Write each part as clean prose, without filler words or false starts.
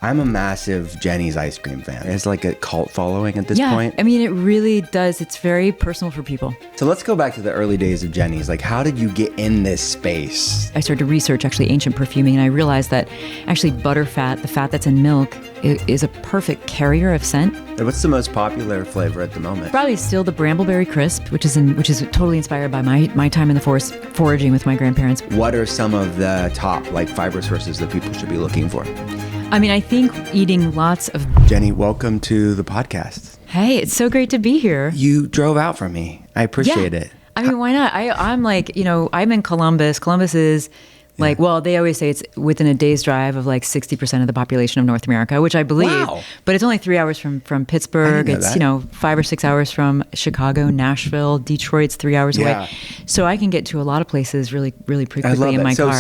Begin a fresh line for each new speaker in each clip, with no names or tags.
I'm a massive Jeni's ice cream fan. It's like a cult following at this point.
I mean, it really does. It's very personal for people.
So let's go back to the early days of Jeni's. Like, how did you get in this space?
I started to research actually ancient perfuming, and I realized that actually butter fat, the fat that's in milk, is a perfect carrier of scent.
What's the most popular flavor at the moment?
Probably still the brambleberry crisp, which is totally inspired by my time in the forest foraging with my grandparents.
What are some of the top like fiber sources that people should be looking for?
I mean, I think eating lots of...
Jeni, welcome to the podcast.
Hey, it's so great to be here.
You drove out for me. I appreciate it.
I mean, why not? I'm like, I'm in Columbus. Columbus is like, well, they always say it's within a day's drive of like 60% of the population of North America, which I believe.
Wow.
But it's only 3 hours from Pittsburgh. It's, 5 or 6 hours from Chicago, Nashville, Detroit's 3 hours away. So I can get to a lot of places really, really pretty quickly in my car.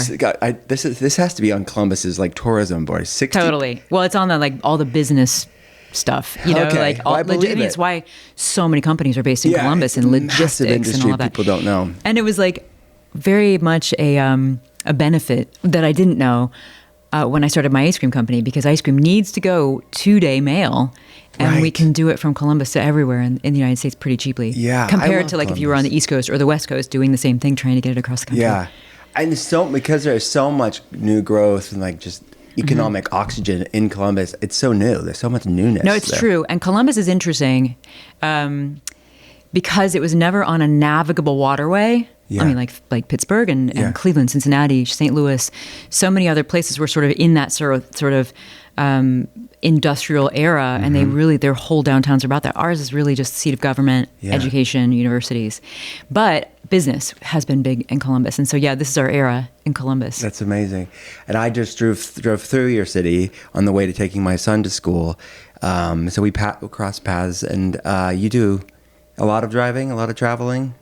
This has to be on Columbus's like tourism board. 60.
Totally. Well, it's on the like all the business stuff, like all, it's why so many companies are based in Columbus and logistics and all of that.
People don't know.
And it was like very much a benefit that I didn't know when I started my ice cream company, because ice cream needs to go 2-day mail, and we can do it from Columbus to everywhere in the United States pretty cheaply.
Yeah,
compared to like Columbus. If you were on the East Coast or the West Coast doing the same thing, trying to get it across the country.
Yeah, and because there's so much new growth and like just economic oxygen in Columbus, it's so new. There's so much newness.
No, it's true. And Columbus is interesting because it was never on a navigable waterway. Yeah. I mean, like Pittsburgh and Cleveland, Cincinnati, St. Louis, so many other places were sort of in that sort of industrial era, and their whole downtowns are about that. Ours is really just the seat of government, education, universities, but business has been big in Columbus, and so this is our era in Columbus.
That's amazing. And I just drove through your city on the way to taking my son to school, so we crossed paths, and you do a lot of driving, a lot of traveling.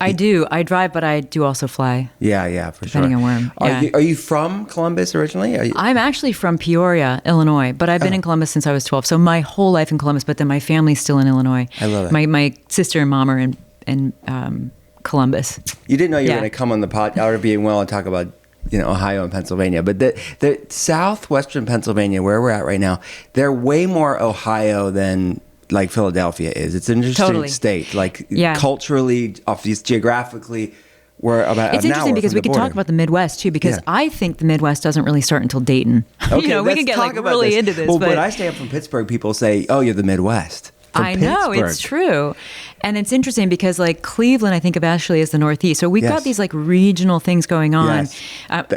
I do. I drive, but I do also fly.
Yeah, for sure.
Depending on where.
Are you from Columbus originally?
I'm actually from Peoria, Illinois, but I've been in Columbus since I was 12. So my whole life in Columbus, but then my family's still in Illinois.
I love it.
My sister and mom are in Columbus.
You didn't know you were going to come on the pod, or being well and talk about Ohio and Pennsylvania, but the southwestern Pennsylvania, where we're at right now, they're way more Ohio than like Philadelphia is. It's an interesting state, like culturally, geographically, we're about.
It's interesting because we could talk about the Midwest too, because I think the Midwest doesn't really start until Dayton.
Okay,
we can get like really into this.
Well, when I stay up from Pittsburgh, people say, "Oh, you're the Midwest."
I know, it's true. And it's interesting because like Cleveland, I think of actually as the Northeast. So we've got these like regional things going on.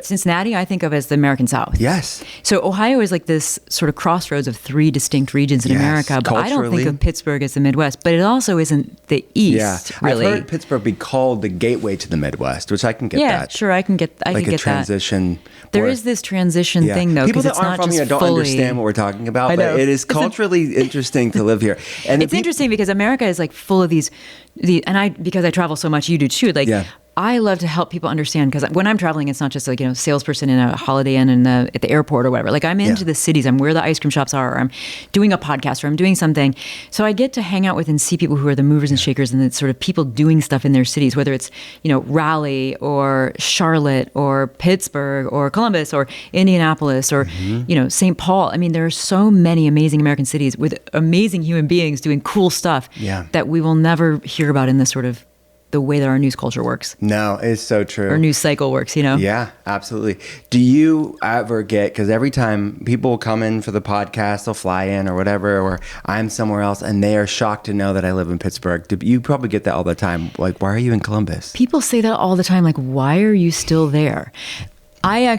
Cincinnati, I think of as the American South.
Yes.
So Ohio is like this sort of crossroads of 3 distinct regions in America. But I don't think of Pittsburgh as the Midwest, but it also isn't the East, really.
I've heard Pittsburgh be called the gateway to the Midwest, which I can get that.
Yeah, sure, I can get that.
Like a transition.
There is this transition thing, though, because it's not just fully...
People that aren't from here don't understand what we're talking about, but it is culturally interesting to live here. And
it's interesting because America is like full of these, and because I travel so much, you do too. Like, I love to help people understand, because when I'm traveling, it's not just like, salesperson in a Holiday Inn at the airport or whatever. Like, I'm into the cities. I'm where the ice cream shops are, or I'm doing a podcast, or I'm doing something. So I get to hang out with and see people who are the movers and shakers and the sort of people doing stuff in their cities, whether it's, Raleigh or Charlotte or Pittsburgh or Columbus or Indianapolis or, St. Paul. I mean, there are so many amazing American cities with amazing human beings doing cool stuff that we will never hear about in this sort of the way that our news culture works.
No, it's so true.
Our news cycle works,
Yeah, absolutely. Do you ever because every time people come in for the podcast, they'll fly in or whatever, or I'm somewhere else, and they are shocked to know that I live in Pittsburgh. You probably get that all the time. Like, why are you in Columbus?
People say that all the time. Like, why are you still there? I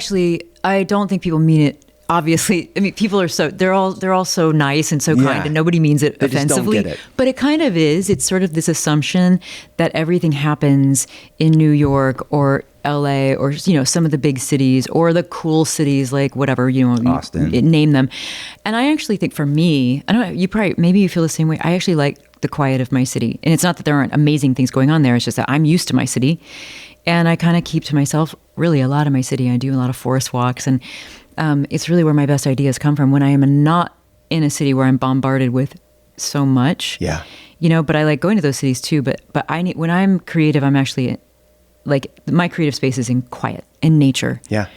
don't think people mean it. Obviously, I mean, people are they're all so nice and so kind, and nobody means it offensively.
Just don't get it.
But it kind of is. It's sort of this assumption that everything happens in New York or LA or some of the big cities or the cool cities, like whatever,
Austin.
Name them. And I actually think for me, I don't know, maybe you feel the same way. I actually like the quiet of my city. And it's not that there aren't amazing things going on there. It's just that I'm used to my city, and I kind of keep to myself really a lot of my city. I do a lot of forest walks, and it's really where my best ideas come from when I am not in a city where I'm bombarded with so much.
Yeah.
But I like going to those cities too. But when I'm creative, I'm actually like, my creative space is in quiet, in nature.
Yeah.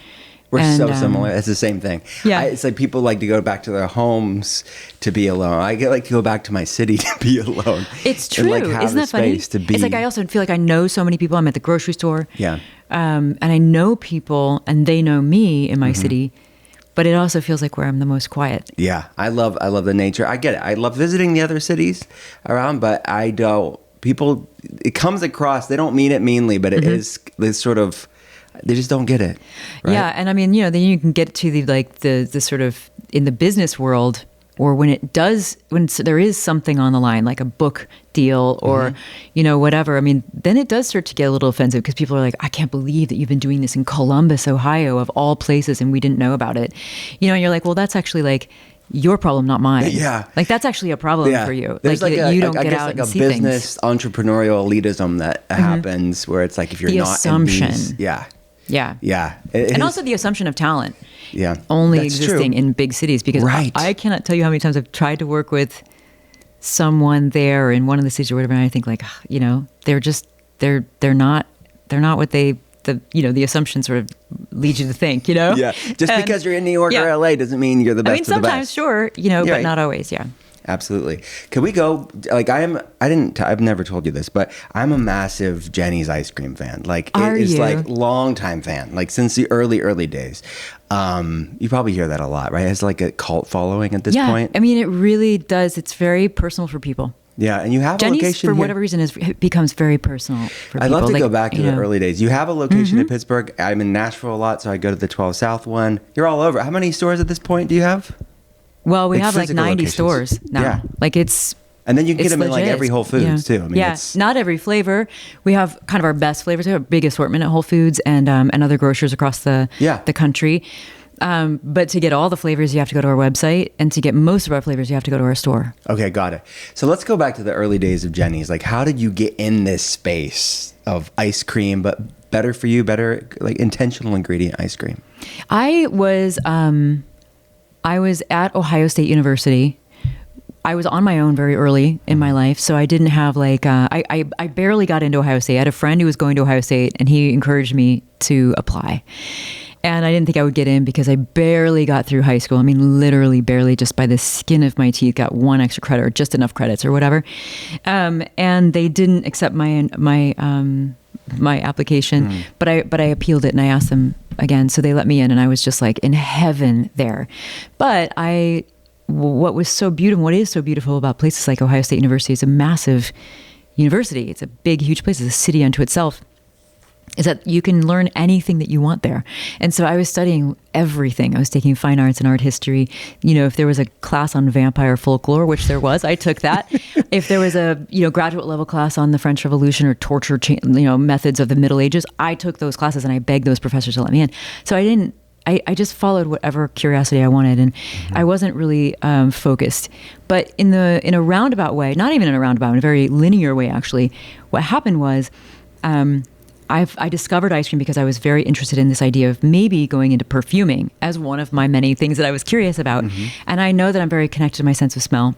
We're so similar. It's the same thing.
Yeah.
It's like people like to go back to their homes to be alone. I get like to go back to my city to be alone.
It's true.
And like have
Isn't that funny?
To be.
It's like I also feel like I know so many people. I'm at the grocery store.
Yeah.
And I know people and they know me in my city, but it also feels like where I'm the most quiet.
Yeah. I love the nature. I get it. I love visiting the other cities around, but I don't, people, it comes across, they don't mean it meanly, but it is this sort of, they just don't get it. Right?
Yeah. And I mean, then you can get to the sort of in the business world, or when there is something on the line, like a book deal or, whatever, I mean, then it does start to get a little offensive because people are like, I can't believe that you've been doing this in Columbus, Ohio, of all places, and we didn't know about it. And you're like, well, that's actually like your problem, not mine.
Yeah.
Like that's actually a problem for you.
There's
like you don't get out and see things.
I guess like a business entrepreneurial elitism that happens where it's like if you're
the
not
assumption.
in these, yeah.
And also the assumption of talent.
Yeah.
Only
That's
existing
true.
in big cities, because
Right.
I cannot tell you how many times I've tried to work with someone there in one of the cities or whatever, and I think like, they're not what the assumption sort of leads you to think,
Yeah. Just because you're in New York or LA doesn't mean you're the best of the best.
Sometimes, sure, but
right.
not always. Yeah.
Absolutely. Could we go, like I've never told you this, but I'm a massive Jeni's ice cream fan. Like it is like long time fan, like since the early days. You probably hear that a lot, right? It's like a cult following at this point.
I mean, it really does. It's very personal for people.
Yeah. And you have
Jeni's,
a location
for
here.
whatever reason, becomes very personal for people.
I'd love to go back to the early days. You have a location in Pittsburgh. I'm in Nashville a lot, so I go to the 12 South one. You're all over. How many stores at this point do you have?
Well, we have like 90
locations.
Stores now.
Yeah.
Like it's...
And then you can get them
legit.
in like every Whole Foods too. I mean,
not every flavor. We have kind of our best flavors. We have a big assortment at Whole Foods and other grocers across the country. But to get all the flavors, you have to go to our website. And to get most of our flavors, you have to go to our store.
Okay, got it. So let's go back to the early days of Jeni's. Like, how did you get in this space of ice cream, but better for you, better like intentional ingredient ice cream?
I was at Ohio State University. I was on my own very early in my life, so I didn't have like, I barely got into Ohio State. I had a friend who was going to Ohio State, and he encouraged me to apply. And I didn't think I would get in because I barely got through high school. I mean, literally barely, just by the skin of my teeth, got one extra credit or just enough credits or whatever. And they didn't accept my application, but I appealed it and I asked them again. So they let me in, and I was just like in heaven there. But what is so beautiful about places like Ohio State University, it's a massive university. It's a big, huge place. It's a city unto itself. Is that you can learn anything that you want there. And so I was studying everything. I was taking fine arts and art history. If there was a class on vampire folklore, which there was, I took that. If there was a, graduate level class on the French Revolution or torture, methods of the Middle Ages, I took those classes and I begged those professors to let me in. So I just followed whatever curiosity I wanted, and I wasn't really focused. But in a roundabout way, not even in a roundabout, in a very linear way, actually, what happened was I discovered ice cream because I was very interested in this idea of maybe going into perfuming as one of my many things that I was curious about. And I know that I'm very connected to my sense of smell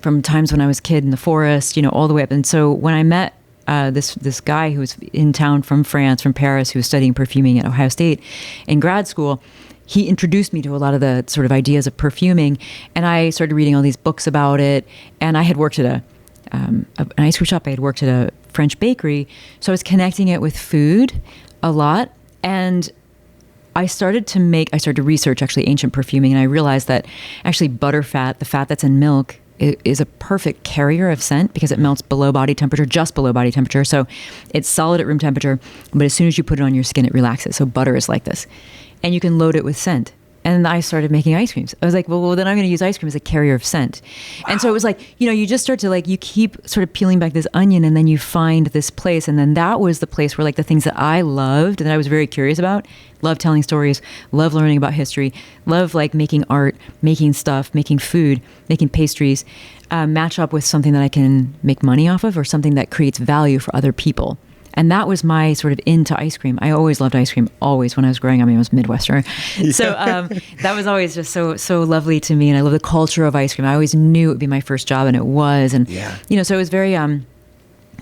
from times when I was a kid in the forest, all the way up. And so when I met this guy who was in town from France, from Paris, who was studying perfuming at Ohio State in grad school, he introduced me to a lot of the sort of ideas of perfuming, and I started reading all these books about it. And I had worked at an ice cream shop. I had worked at a French bakery, so I was connecting it with food a lot. And I started to research actually ancient perfuming, and I realized that actually butterfat, the fat that's in milk, is a perfect carrier of scent because it melts below body temperature, just below body temperature. So it's solid at room temperature, but as soon as you put it on your skin, it relaxes. So butter is like this. And you can load it with scent. And I started making ice creams. I was like, well, then I'm going to use ice cream as a carrier of scent. Wow. And so it was like, you just start to you keep sort of peeling back this onion, and then you find this place. And then that was the place where the things that I loved and that I was very curious about, love telling stories, love learning about history, love making art, making stuff, making food, making pastries, match up with something that I can make money off of or something that creates value for other people. And that was my sort of into ice cream. I always loved ice cream, always, when I was growing up. I was Midwestern. Yeah. So that was always just so lovely to me. And I love the culture of ice cream. I always knew it would be my first job, and it was. And, so it was very,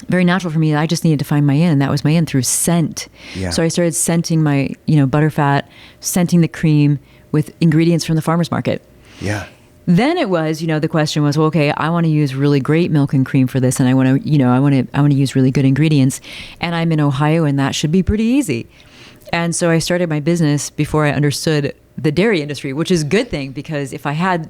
very natural for me. I just needed to find my in, and that was my in through scent.
Yeah.
So I started scenting my, butterfat, scenting the cream with ingredients from the farmer's market.
Yeah.
Then it was, the question was, well, okay, I want to use really great milk and cream for this, and I want to, I want to use really good ingredients, and I'm in Ohio, and that should be pretty easy. And so I started my business before I understood the dairy industry, which is a good thing, because if I had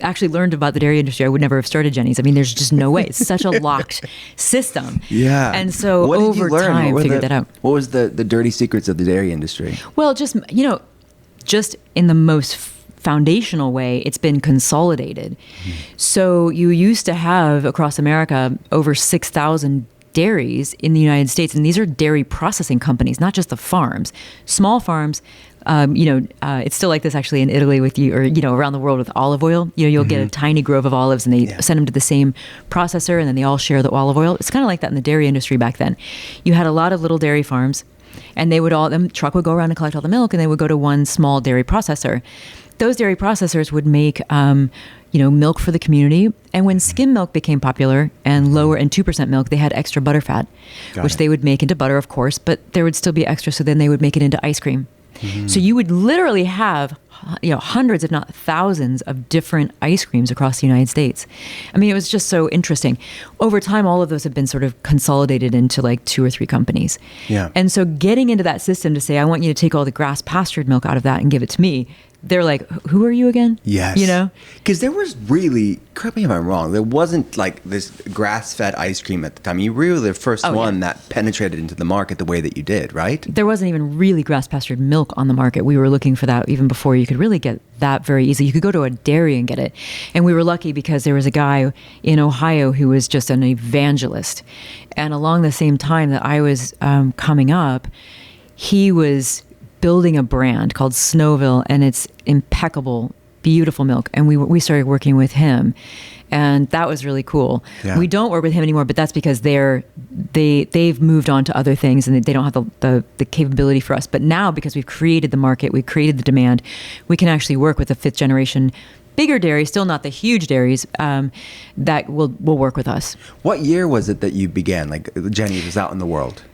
actually learned about the dairy industry, I would never have started Jeni's. I mean, there's just no way. It's such a locked system.
Yeah.
And so over time, I figured that out.
What was the dirty secrets of the dairy industry?
Well, just, just in the most foundational way, it's been consolidated. So you used to have across America over 6,000 dairies in the United States, and these are dairy processing companies, not just the farms. Small farms, it's still like this actually in Italy with you, or around the world with olive oil. You'll get a tiny grove of olives, and they send them to the same processor, and then they all share the olive oil. It's kind of like that in the dairy industry back then. You had a lot of little dairy farms, and the truck would go around and collect all the milk, and they would go to one small dairy processor. Those dairy processors would make, milk for the community. And when skim milk became popular and lower and 2% milk, they had extra butter fat, which they would make into butter, of course, but there would still be extra. So then they would make it into ice cream. So you would literally have, hundreds, if not thousands of different ice creams across the United States. I mean, it was just so interesting. Over time, all of those have been sort of consolidated into like 2 or 3 companies.
Yeah.
And so getting into that system to say, I want you to take all the grass pastured milk out of that and give it to me, they're like, who are you again?
Yes. Because there was really, correct me if I'm wrong, there wasn't like this grass-fed ice cream at the time. You were really the first one that penetrated into the market the way that you did, right?
There wasn't even really grass-pastured milk on the market. We were looking for that even before you could really get that very easy. You could go to a dairy and get it. And we were lucky because there was a guy in Ohio who was just an evangelist. And along the same time that I was coming up, he was building a brand called Snowville, and it's impeccable, beautiful milk. And we started working with him, and that was really cool. Yeah. We don't work with him anymore, but that's because they've moved on to other things, and they don't have the capability for us. But now, because we've created the market, we've created the demand, we can actually work with the 5th generation bigger dairies, still not the huge dairies, that will work with us.
What year was it that you began? Like Jeni was out in the world?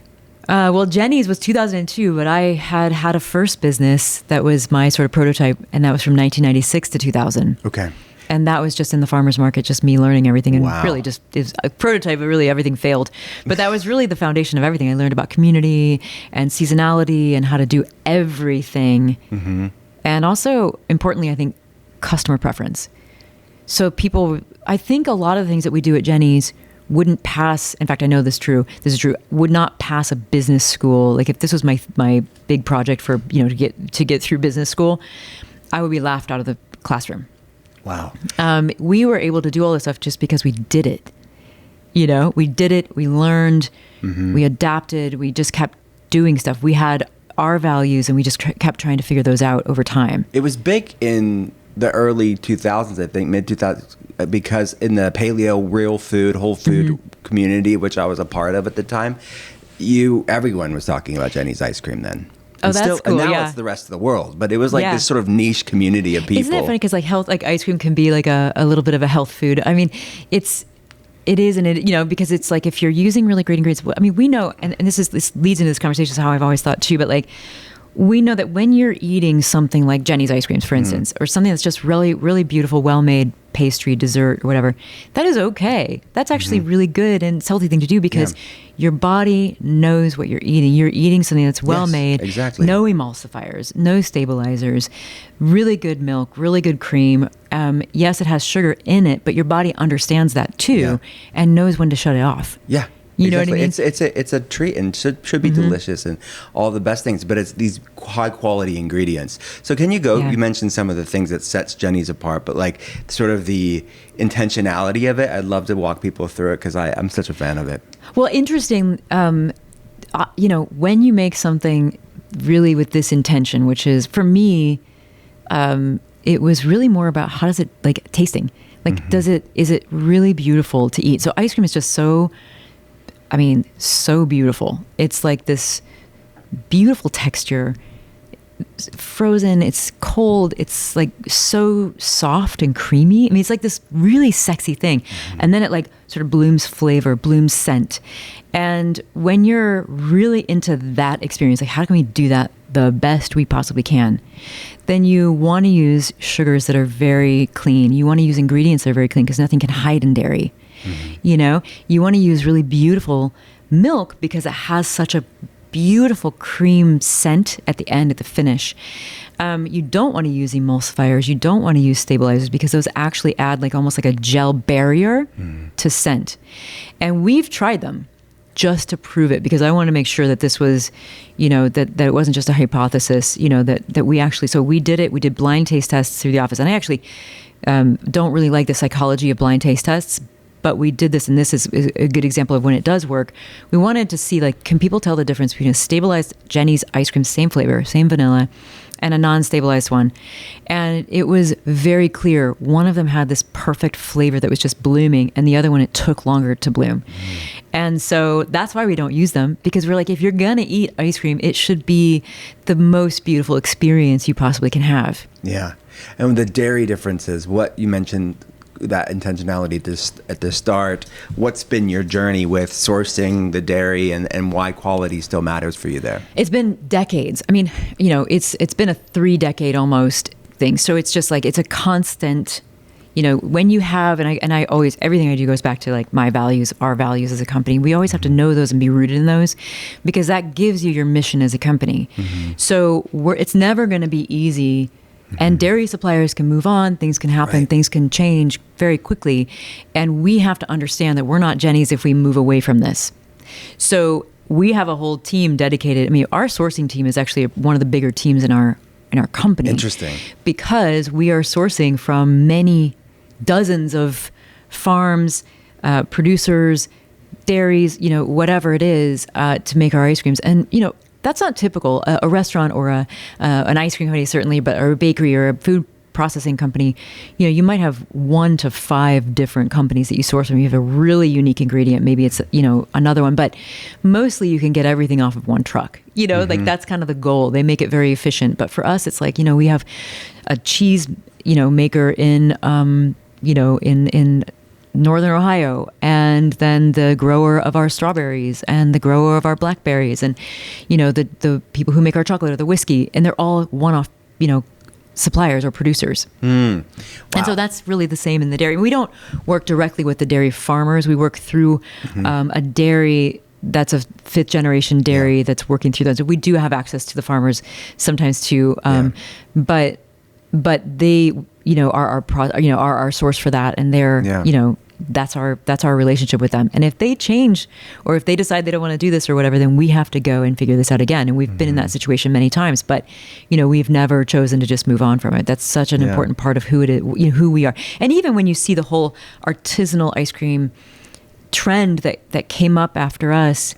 Well, Jeni's was 2002, but I had a first business that was my sort of prototype, and that was from 1996 to 2000.
Okay.
And that was just in the farmer's market, just me learning everything, and really just is a prototype, but really everything failed. But that was really the foundation of everything. I learned about community and seasonality and how to do everything. Mm-hmm. And also, importantly, I think, customer preference. So I think a lot of the things that we do at Jeni's wouldn't pass. In fact, I know this is true, would not pass a business school. Like if this was my big project for, to get through business school, I would be laughed out of the classroom.
Wow.
We were able to do all this stuff just because we did it. We did it, we learned, we adapted, we just kept doing stuff. We had our values, and we just kept trying to figure those out over time.
It was big in the early 2000s, I think, mid 2000s, because in the paleo, real food, whole food community, which I was a part of at the time, everyone was talking about Jeni's ice cream then.
Oh, that's cool.
And now it's the rest of the world, but it was like this sort of niche community of people.
Isn't it funny? Because like ice cream can be like a little bit of a health food. I mean, it is, and because it's like if you're using really great ingredients. I mean, we know, and this leads into this conversation. Is how I've always thought too. But like, we know that when you're eating something like Jeni's ice creams, for instance, or something that's just really, really beautiful, well-made pastry, dessert, or whatever, that is okay. That's actually really good, and it's a healthy thing to do because your body knows what you're eating. You're eating something that's well-made,
exactly.
No emulsifiers, no stabilizers, really good milk, really good cream. Yes, it has sugar in it, but your body understands that too and knows when to shut it off.
Yeah.
You know what I mean?
It's a treat and should be delicious and all the best things, but it's these high quality ingredients. So can you go? You mentioned some of the things that sets Jeni's apart, but like sort of the intentionality of it. I'd love to walk people through it because I'm such a fan of it.
Well, interesting. When you make something really with this intention, which is for me, it was really more about how does it like tasting? Like, is it really beautiful to eat? So ice cream is just so beautiful. It's like this beautiful texture. frozen, it's cold, it's like so soft and creamy. I mean, it's like this really sexy thing. And then it like sort of blooms flavor, blooms scent. And when you're really into that experience, like how can we do that the best we possibly can, then you want to use sugars that are very clean. You want to use ingredients that are very clean because nothing can hide in dairy. You know, you want to use really beautiful milk because it has such a beautiful cream scent at the end, at the finish. You don't want to use emulsifiers. You don't want to use stabilizers because those actually add like almost like a gel barrier to scent. And we've tried them just to prove it because I want to make sure that this was, you know, that it wasn't just a hypothesis, you know, that we actually, so we did it. We did blind taste tests through the office. And I actually don't really like the psychology of blind taste tests, but we did this, and this is a good example of when it does work. We wanted to see, like, can people tell the difference between a stabilized Jeni's ice cream, same flavor, same vanilla, and a non-stabilized one? And it was very clear. One of them had this perfect flavor that was just blooming, and the other one, it took longer to bloom. And so that's why we don't use them, because we're like, if you're going to eat ice cream, it should be the most beautiful experience you possibly can have.
Yeah. And the dairy differences, what you mentioned, that intentionality at the start, what's been your journey with sourcing the dairy and why quality still matters for you there?
It's been decades. I mean, you know, it's been a 3-decade almost thing. So it's just like, it's a constant, you know, when you have, and I always, everything I do goes back to like my values, our values as a company. We always have to know those and be rooted in those because that gives you your mission as a company. So it's never going to be easy. And dairy suppliers can move on, things can happen, things can change very quickly. And we have to understand that we're not Jeni's if we move away from this. So we have a whole team dedicated. I mean, our sourcing team is actually one of the bigger teams in our company.
Interesting.
Because we are sourcing from many dozens of farms, producers, dairies, you know, whatever it is, to make our ice creams. And, you know, that's not typical. A restaurant or an ice cream company, certainly, but or a bakery or a food processing company, you know, you might have 1 to 5 different companies that you source from. You have a really unique ingredient. Maybe it's, you know, another one, but mostly you can get everything off of one truck. You know, like that's kind of the goal. They make it very efficient. But for us, it's like, you know, we have a cheese, you know, maker in, you know, in Northern Ohio, and then the grower of our strawberries and the grower of our blackberries, and, you know, the people who make our chocolate or the whiskey, and they're all one-off, you know, suppliers or producers. Wow. And so that's really the same in the dairy. We don't work directly with the dairy farmers. We work through a dairy that's a 5th generation dairy that's working through those. So we do have access to the farmers sometimes too, but they, you know, are our source for that, and they're, you know, that's our relationship with them. And if they change, or if they decide they don't want to do this or whatever, then we have to go and figure this out again. And we've been in that situation many times, but, you know, we've never chosen to just move on from it. That's such an important part of who it is, you know, who we are. And even when you see the whole artisanal ice cream trend that came up after us,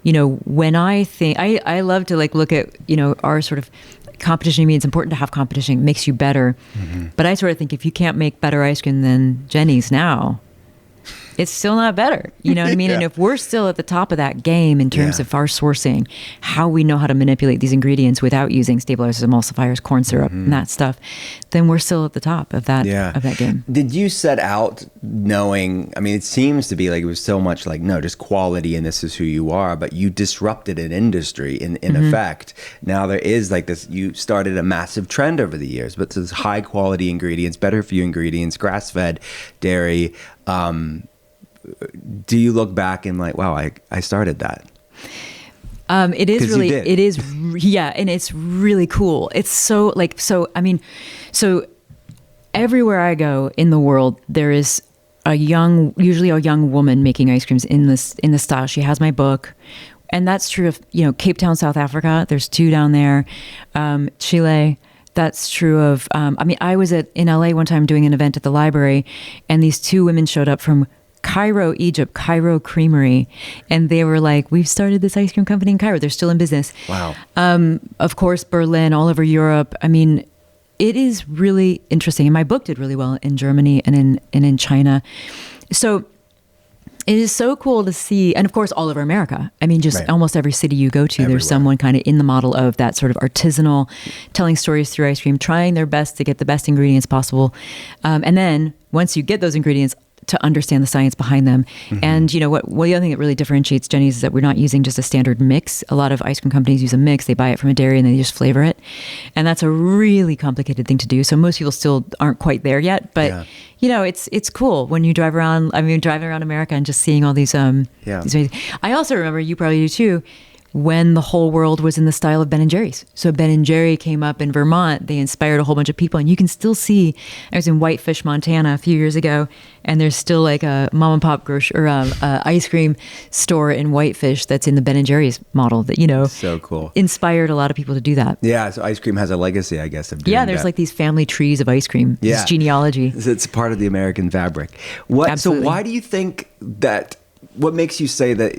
you know, when I think, I love to like look at, you know, our sort of competition. I mean, it's important to have competition. It makes you better. But I sort of think if you can't make better ice cream than Jeni's now, it's still not better. You know what I mean? And if we're still at the top of that game in terms of our sourcing, how we know how to manipulate these ingredients without using stabilizers, emulsifiers, corn syrup, and that stuff, then we're still at the top of that game.
Did you set out knowing, I mean, it seems to be like it was so much like, no, just quality and this is who you are, but you disrupted an industry in effect. Now there is like this, you started a massive trend over the years, but this high quality ingredients, better for you ingredients, grass-fed dairy. Do you look back and like, wow, I started that?
It is really, and it's really cool. It's so like, I mean, so everywhere I go in the world, there is usually a young woman making ice creams in this style. She has my book, and that's true of, you know, Cape Town, South Africa. There's 2 down there, Chile. That's true of, I mean, I was in LA one time doing an event at the library, and these 2 women showed up from Cairo, Egypt, Cairo Creamery. And they were like, we've started this ice cream company in Cairo. They're still in business.
Wow.
Of course, Berlin, all over Europe. I mean, it is really interesting. And my book did really well in Germany and in China. So It is so cool to see, and of course, all over America. I mean, just almost every city you go to,
Everywhere.
There's someone kind of in the model of that sort of artisanal, telling stories through ice cream, trying their best to get the best ingredients possible. And then once you get those ingredients, to understand the science behind them. And the other thing that really differentiates Jeni's is that we're not using just a standard mix. A lot of ice cream companies use a mix. They buy it from a dairy and they just flavor it. And that's a really complicated thing to do. So most people still aren't quite there yet. But, it's cool when you drive around. I mean, driving around America and just seeing all these. These I also remember, you probably do too, when the whole world was in the style of Ben & Jerry's. So Ben & Jerry came up in Vermont. They inspired a whole bunch of people. And you can still see, I was in Whitefish, Montana a few years ago, and there's still like a mom and pop ice cream store in Whitefish that's in the Ben & Jerry's model that,
so cool.
Inspired a lot of people to do that.
Yeah, so ice cream has a legacy, I guess, of doing that.
There's like these family trees of ice cream. Yeah. This genealogy.
It's part of the American fabric.
Absolutely.
So why do you think that, what makes you say that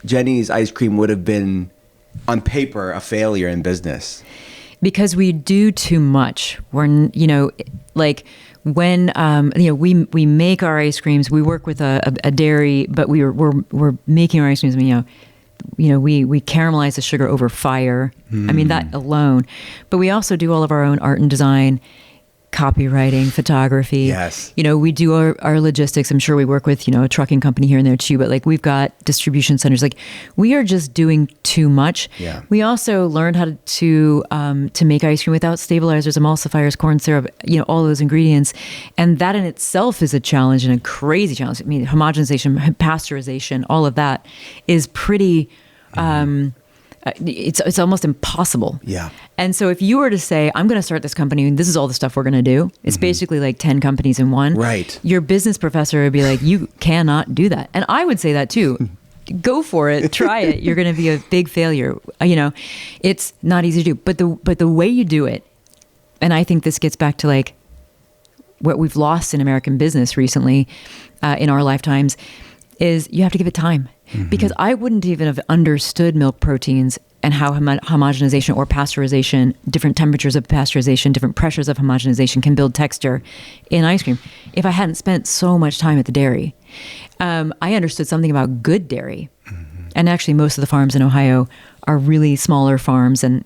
Jeni's ice cream would have been, on paper, a failure in business?
Because we do too much. We're, like when, we make our ice creams, we work with a dairy, but we're making our ice creams, we caramelize the sugar over fire. I mean, that alone. But we also do all of our own art and design, copywriting, photography.
Yes.
We do our logistics. I'm sure we work with, a trucking company here and there too, but like we've got distribution centers. Like we are just doing too much.
Yeah.
We also learned how to make ice cream without stabilizers, emulsifiers, corn syrup, all those ingredients. And that in itself is a challenge and a crazy challenge. I mean, homogenization, pasteurization, all of that is pretty, it's almost impossible.
Yeah.
And so if you were to say, I'm going to start this company and this is all the stuff we're going to do, it's basically like 10 companies in one.
Right.
Your business professor would be like, you cannot do that. And I would say that too. Go for it. Try it. You're going to be a big failure. It's not easy to do. But the way you do it, and I think this gets back to like what we've lost in American business recently in our lifetimes, is you have to give it time. Because I wouldn't even have understood milk proteins and how homogenization or pasteurization, different temperatures of pasteurization, different pressures of homogenization can build texture in ice cream if I hadn't spent so much time at the dairy. I understood something about good dairy. And actually most of the farms in Ohio are really smaller farms and,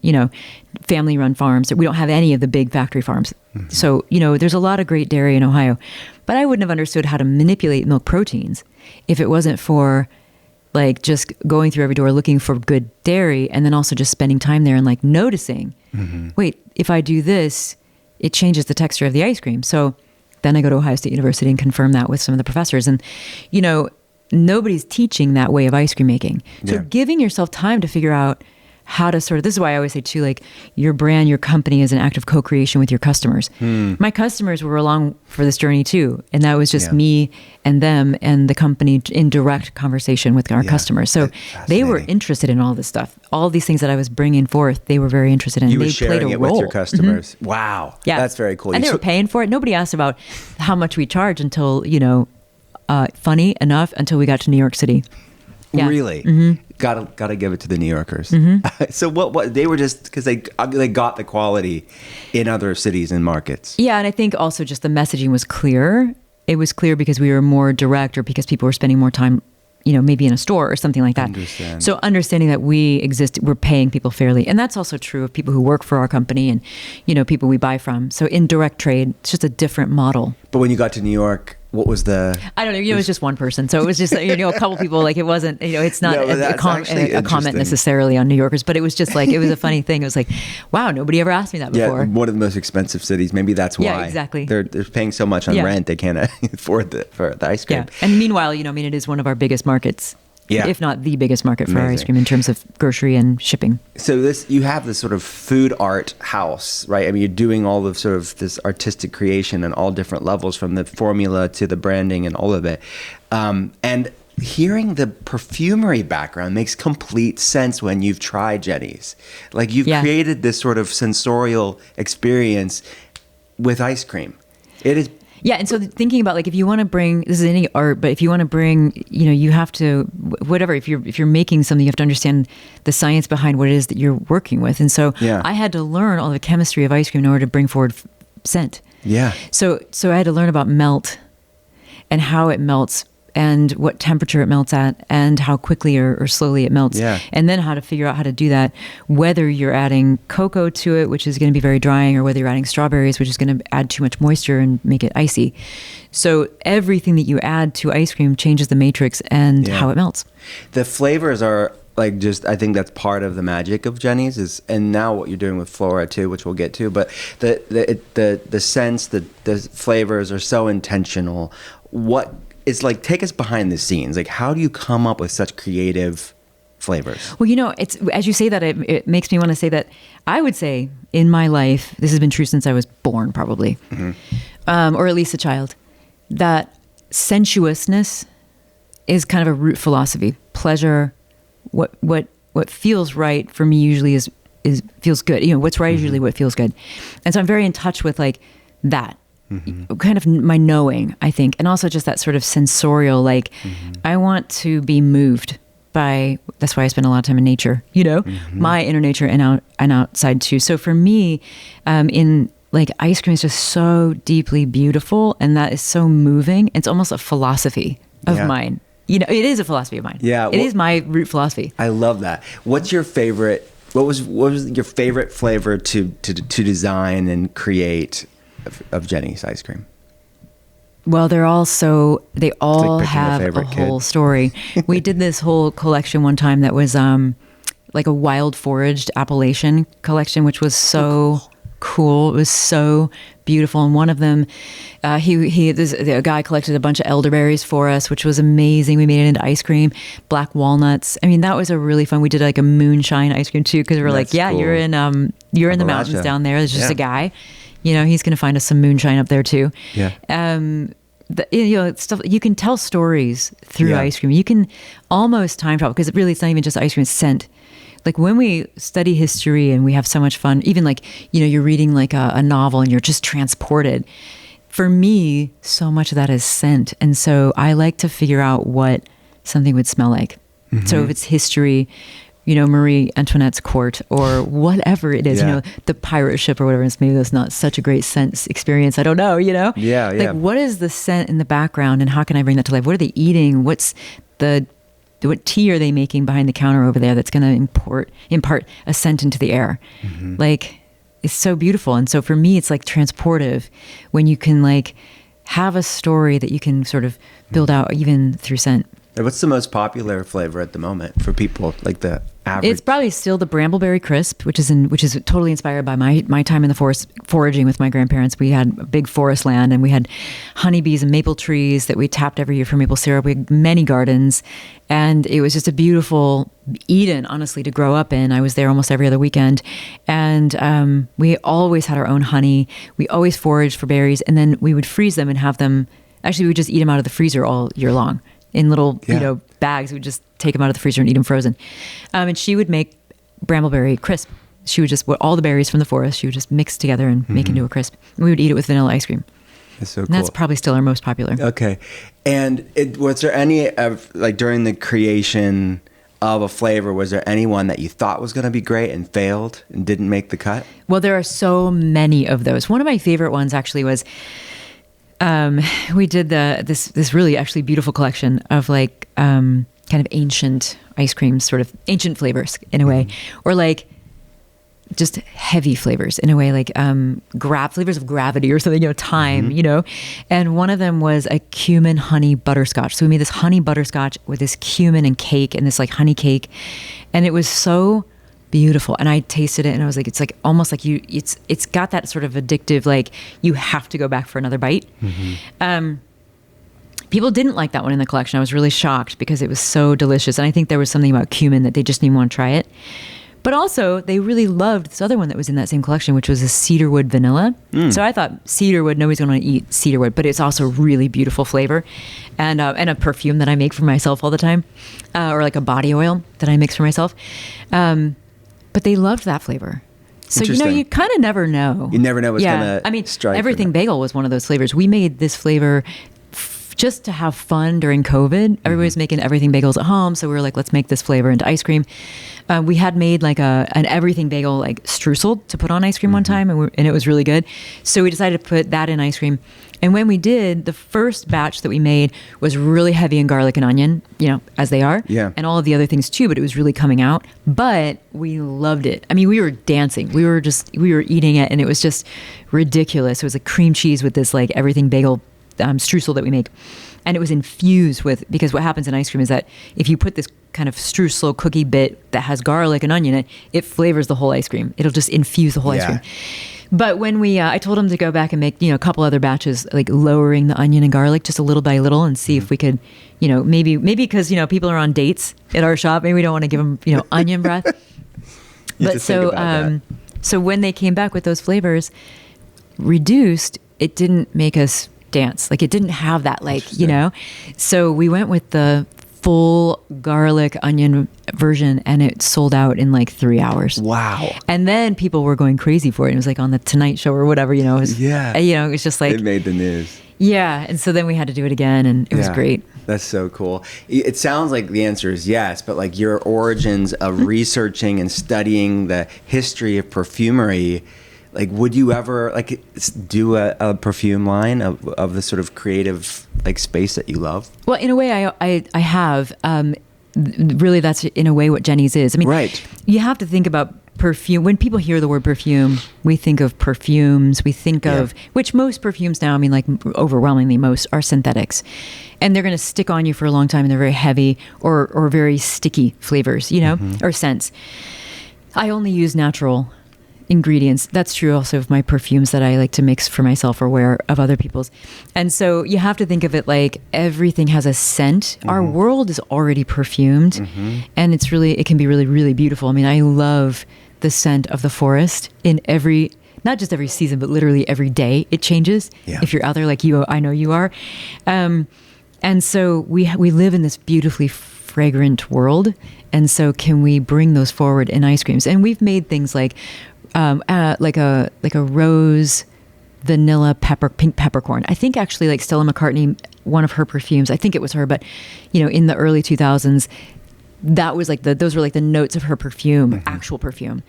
family-run farms. We don't have any of the big factory farms. So, there's a lot of great dairy in Ohio. But I wouldn't have understood how to manipulate milk proteins if it wasn't for like just going through every door looking for good dairy and then also just spending time there and like noticing, wait, if I do this, it changes the texture of the ice cream. So then I go to Ohio State University and confirm that with some of the professors. And, nobody's teaching that way of ice cream making. So giving yourself time to figure out how to this is why I always say too, like your brand, your company is an act of co-creation with your customers. My customers were along for this journey too. And that was just me and them and the company in direct conversation with our customers. So they were interested in all this stuff. All these things that I was bringing forth, they were very interested in.
You were
they
sharing
played a
it
role
with your customers. Wow.
Yeah.
That's very cool.
And they were paying for it. Nobody asked about how much we charge until, funny enough, until we got to New York City. Yeah.
Really? Gotta give it to the New Yorkers. So what they were just because they got the quality in other cities and markets.
Yeah, and I think also just the messaging was clear. It was clear because we were more direct, or because people were spending more time, maybe in a store or something like that.
Understand.
So understanding that we exist, we're paying people fairly, and that's also true of people who work for our company and people we buy from. So in direct trade, it's just a different model.
But when you got to New York, what was the?
I don't know. It was just one person, so it was just a couple people. Like it wasn't. It's not a comment necessarily on New Yorkers, but it was just like it was a funny thing. It was like, wow, nobody ever asked me that before.
Yeah, one of the most expensive cities. Maybe that's why.
Yeah, exactly.
They're paying so much on rent they can't afford for the ice cream.
Yeah, and meanwhile, it is one of our biggest markets. Yeah. If not the biggest market for our ice cream in terms of grocery and shipping.
So you have this sort of food art house, right? I mean, you're doing all of sort of this artistic creation on all different levels, from the formula to the branding and all of it. And hearing the perfumery background makes complete sense when you've tried Jeni's. Like you've created this sort of sensorial experience with ice cream. It is.
Yeah, and so thinking about like if you want to bring, this is any art, but if you want to bring, you have to, whatever, if you're making something, you have to understand the science behind what it is that you're working with. And so I had to learn all the chemistry of ice cream in order to bring forward scent.
Yeah.
So I had to learn about melt and how it melts and what temperature it melts at and how quickly or slowly it melts.
Yeah.
And then how to figure out how to do that, whether you're adding cocoa to it, which is going to be very drying, or whether you're adding strawberries, which is going to add too much moisture and make it icy. So everything that you add to ice cream changes the matrix and how it melts.
The flavors are like, just, I think that's part of the magic of Jeni's is, and now what you're doing with Flora too, which we'll get to, but the sense, the flavors are so intentional. What it's like, take us behind the scenes. Like, how do you come up with such creative flavors?
Well, it's, as you say that, it makes me want to say that I would say in my life, this has been true since I was born, probably, or at least a child, that sensuousness is kind of a root philosophy. Pleasure, what feels right for me usually is feels good. What's right is usually what feels good. And so I'm very in touch with like that. Kind of my knowing, I think, and also just that sort of sensorial, like I want to be moved by, that's why I spend a lot of time in nature, my inner nature and outside too. So for me, in like ice cream is just so deeply beautiful, and that is so moving. It's almost a philosophy of mine. It is a philosophy of mine. Yeah. It is my root philosophy.
I love that. What's your favorite, what was your favorite flavor to design and create of Jeni's ice cream?
Well, they all like have a whole story. We did this whole collection one time that was like a wild foraged Appalachian collection, which was so cool. It was so beautiful. And one of them, a guy collected a bunch of elderberries for us, which was amazing. We made it into ice cream, black walnuts. I mean, that was a really fun. We did like a moonshine ice cream too, because we were like, yeah, cool. You're in the mountains down there. There's just a guy. He's going to find us some moonshine up there too. Yeah. Stuff, you can tell stories through ice cream. You can almost time travel, because it's not even just ice cream, it's scent. Like when we study history and we have so much fun, even like, you're reading like a novel and you're just transported. For me, so much of that is scent. And so I like to figure out what something would smell like. So if it's history, Marie Antoinette's court or whatever it is, the pirate ship or whatever. Maybe that's not such a great sense experience. I don't know, Like what is the scent in the background and how can I bring that to life? What are they eating? What tea are they making behind the counter over there that's going to impart a scent into the air? Like, it's so beautiful. And so for me, it's like transportive when you can like have a story that you can sort of build out even through scent.
What's the most popular flavor at the moment for people, like the average? It's
probably still the Brambleberry Crisp, which is totally inspired by my time in the forest foraging with my grandparents. We had a big forest land, and we had honeybees and maple trees that we tapped every year for maple syrup. We had many gardens, and it was just a beautiful Eden, honestly, to grow up in. I was there almost every other weekend, and we always had our own honey. We always foraged for berries, and then we would freeze them and have them. Actually, we would just eat them out of the freezer all year long. In little, bags. We'd just take them out of the freezer and eat them frozen. And she would make Brambleberry Crisp. She would just, all the berries from the forest, she would just mix together and make into a crisp. And we would eat it with vanilla ice cream.
That's so cool.
And that's probably still our most popular.
Okay. And was there any, like during the creation of a flavor, was there anyone that you thought was going to be great and failed and didn't make the cut?
Well, there are so many of those. One of my favorite ones actually was, we did this really actually beautiful collection of like kind of ancient ice creams, sort of ancient flavors in a way, or like just heavy flavors in a way, like flavors of gravity or something, time, and one of them was a cumin honey butterscotch. So we made this honey butterscotch with this cumin and cake and this like honey cake, and it was so beautiful. And I tasted it and I was like, it's like almost like it's got that sort of addictive, like you have to go back for another bite. People didn't like that one in the collection. I was really shocked because it was so delicious. And I think there was something about cumin that they just didn't want to try it. But also they really loved this other one that was in that same collection, which was a cedarwood vanilla. So I thought cedarwood, nobody's going to eat cedarwood, but it's also really beautiful flavor, and a perfume that I make for myself all the time, or like a body oil that I mix for myself. But they loved that flavor. So, you kind of never know.
You never know what's going to strike.
Everything bagel was one of those flavors. We made this flavor just to have fun during COVID. Everybody was making everything bagels at home. So we were like, let's make this flavor into ice cream. We had made like an everything bagel, like streusel to put on ice cream one time. And it was really good. So we decided to put that in ice cream. And when we did, the first batch that we made was really heavy in garlic and onion, as they are.
Yeah.
And all of the other things too, but it was really coming out. But we loved it. I mean, we were dancing. We were eating it, and it was just ridiculous. It was like cream cheese with this like everything bagel streusel that we make. And it was infused with, because what happens in ice cream is that if you put this kind of streusel cookie bit that has garlic and onion in it, it flavors the whole ice cream. It'll just infuse the whole ice cream. But when I told him to go back and make, a couple other batches, like lowering the onion and garlic just a little by little, and see if we could, maybe because, people are on dates at our shop. Maybe we don't want to give them, onion breath. But so when they came back with those flavors reduced, it didn't make us dance. Like it didn't have that, so we went with the full garlic onion version, and it sold out in like 3 hours.
Wow.
And then people were going crazy for it. It was like on the Tonight Show or whatever, it was, it was just like,
it made the news.
Yeah. And so then we had to do it again, and it was great.
That's so cool. It sounds like the answer is yes, but like your origins of researching and studying the history of perfumery, like, would you ever like do a perfume line of the sort of creative like space that you love?
Well, in a way, I have. Really, that's in a way what Jeni's is. I mean,
right.
You have to think about perfume. When people hear the word perfume, we think of perfumes. We think of, which most perfumes now, I mean, like overwhelmingly most are synthetics. And they're going to stick on you for a long time, and they're very heavy or very sticky flavors, or scents. I only use natural ingredients. That's true also of my perfumes that I like to mix for myself or wear of other people's. And so you have to think of it like everything has a scent. Our world is already perfumed, and it can be really, really beautiful. I mean, I love the scent of the forest in not just every season, but literally every day it changes. Yeah. If you're out there like you, I know you are. And so we live in this beautifully fragrant world. And so can we bring those forward in ice creams? And we've made things like a rose, vanilla, pink peppercorn. I think actually like Stella McCartney, one of her perfumes, I think it was her, but in the early 2000s, that was like those were like the notes of her perfume, actual perfume.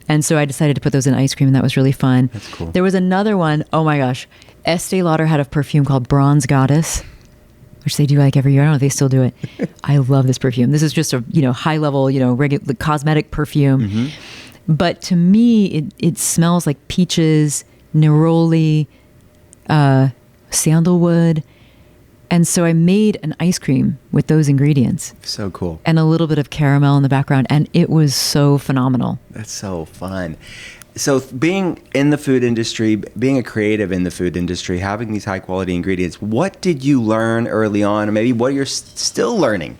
And so I decided to put those in ice cream, and that was really fun.
That's cool.
There was another one, oh my gosh, Estee Lauder had a perfume called Bronze Goddess, which they do like every year. I don't know if they still do it. I love this perfume. This is just a high level, regular cosmetic perfume. But to me, it smells like peaches, neroli, sandalwood. And so I made an ice cream with those ingredients.
So cool.
And a little bit of caramel in the background. And it was so phenomenal.
That's so fun. So being in the food industry, being a creative in the food industry, having these high quality ingredients, what did you learn early on, or maybe what you're still learning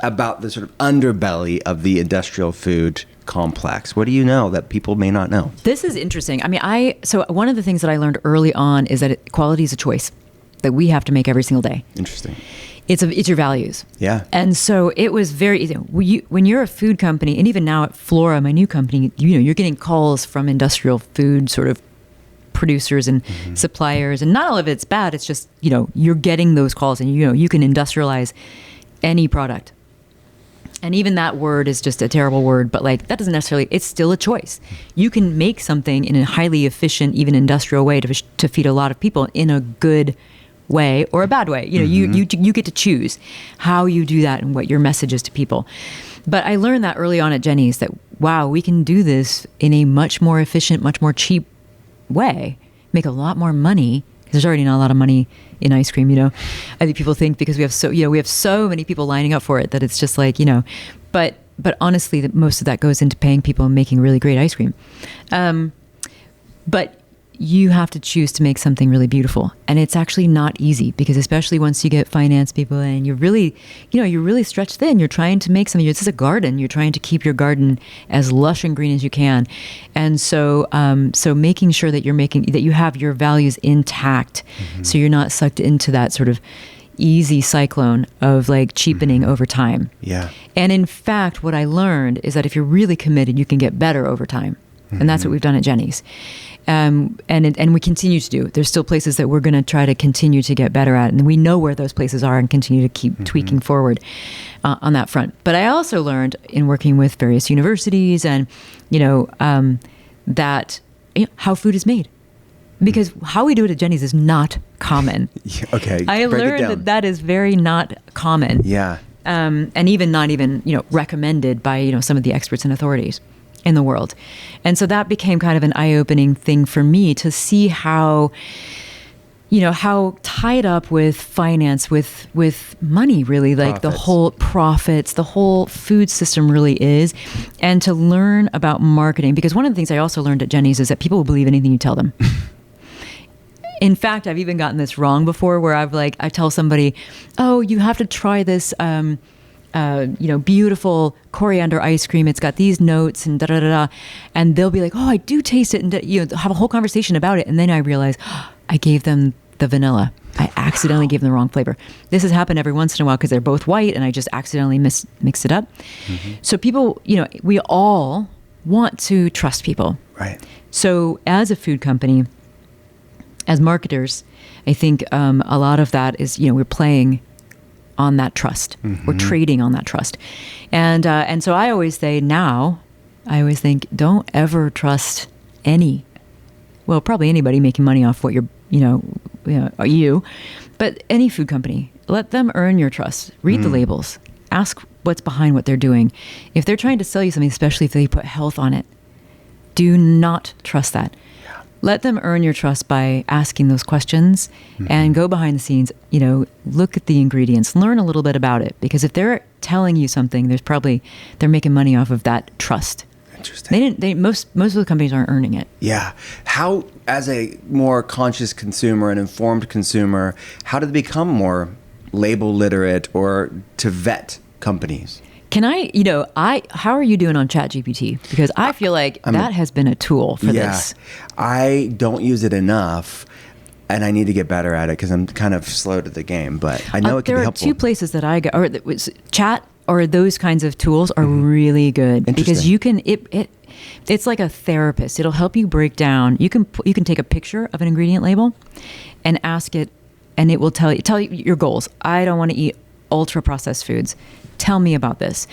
about the sort of underbelly of the industrial food complex? What do you know that people may not know? This
is interesting. I mean, so one of the things that I learned early on is that quality is a choice that we have to make every single day.
Interesting.
It's your values.
Yeah.
And so it was very easy. When you're a food company, and even now at Flora, my new company, you're getting calls from industrial food sort of producers and suppliers, and not all of it's bad. It's just, you're getting those calls, and you can industrialize any product. And even that word is just a terrible word, but like that doesn't necessarily, it's still a choice. You can make something in a highly efficient, even industrial way to feed a lot of people in a good way or a bad way. You get to choose how you do that and what your message is to people. But I learned that early on at Jeni's that, wow, we can do this in a much more efficient, much more cheap way, make a lot more money. There's already not a lot of money in ice cream, I think people think because we have so many people lining up for it that it's just like, but honestly, most of that goes into paying people and making really great ice cream. But you have to choose to make something really beautiful. And it's actually not easy, because especially once you get finance people and you're really stretched thin, you're trying to make something. This is a garden. You're trying to keep your garden as lush and green as you can. And so making sure that you have your values intact, so you're not sucked into that sort of easy cyclone of like cheapening over time.
Yeah.
And in fact, what I learned is that if you're really committed, you can get better over time. And that's what we've done at Jeni's. And we continue to do. There's still places that we're going to try to continue to get better at. And we know where those places are and continue to keep tweaking forward on that front. But I also learned in working with various universities and, that how food is made. Because how we do it at Jeni's is not common.
Okay.
I learned that is very not common.
Yeah.
And even not even, recommended by, some of the experts and authorities in the world. And so that became kind of an eye-opening thing for me to see how tied up with finance, with money, really, like the whole profits, the whole food system really is, and to learn about marketing. Because one of the things I also learned at Jeni's is that people will believe anything you tell them. In fact, I've even gotten this wrong before, where I tell somebody, "Oh, you have to try this, beautiful coriander ice cream. It's got these notes and da da da da," and they'll be like, "Oh, I do taste it," and have a whole conversation about it. And then I realize, I gave them the vanilla. I accidentally gave them the wrong flavor. This has happened every once in a while because they're both white, and I just accidentally mixed it up. Mm-hmm. So people, we all want to trust people,
right?
So as a food company, as marketers, I think a lot of that is, we're playing on that trust. Mm-hmm. We're trading on that trust. And so I always think, don't ever trust probably anybody making money off what but any food company. Let them earn your trust. Read the labels. Ask what's behind what they're doing. If they're trying to sell you something, especially if they put health on it, do not trust that. Let them earn your trust by asking those questions and go behind the scenes, look at the ingredients, learn a little bit about it. Because if they're telling you something, they're making money off of that trust.
Interesting.
Most of the companies aren't earning it.
Yeah. How, as a more conscious consumer, an informed consumer, how do they become more label literate or to vet companies?
Can how are you doing on ChatGPT? Because I feel like that has been a tool for this.
I don't use it enough, and I need to get better at it because I'm kind of slow to the game, but I know it can be helpful.
There are two places that I go, or chat or those kinds of tools are really good because you can, it's like a therapist. It'll help you break down. You can take a picture of an ingredient label and ask it, and it will tell you your goals. I don't want to eat ultra processed foods. Tell me about this.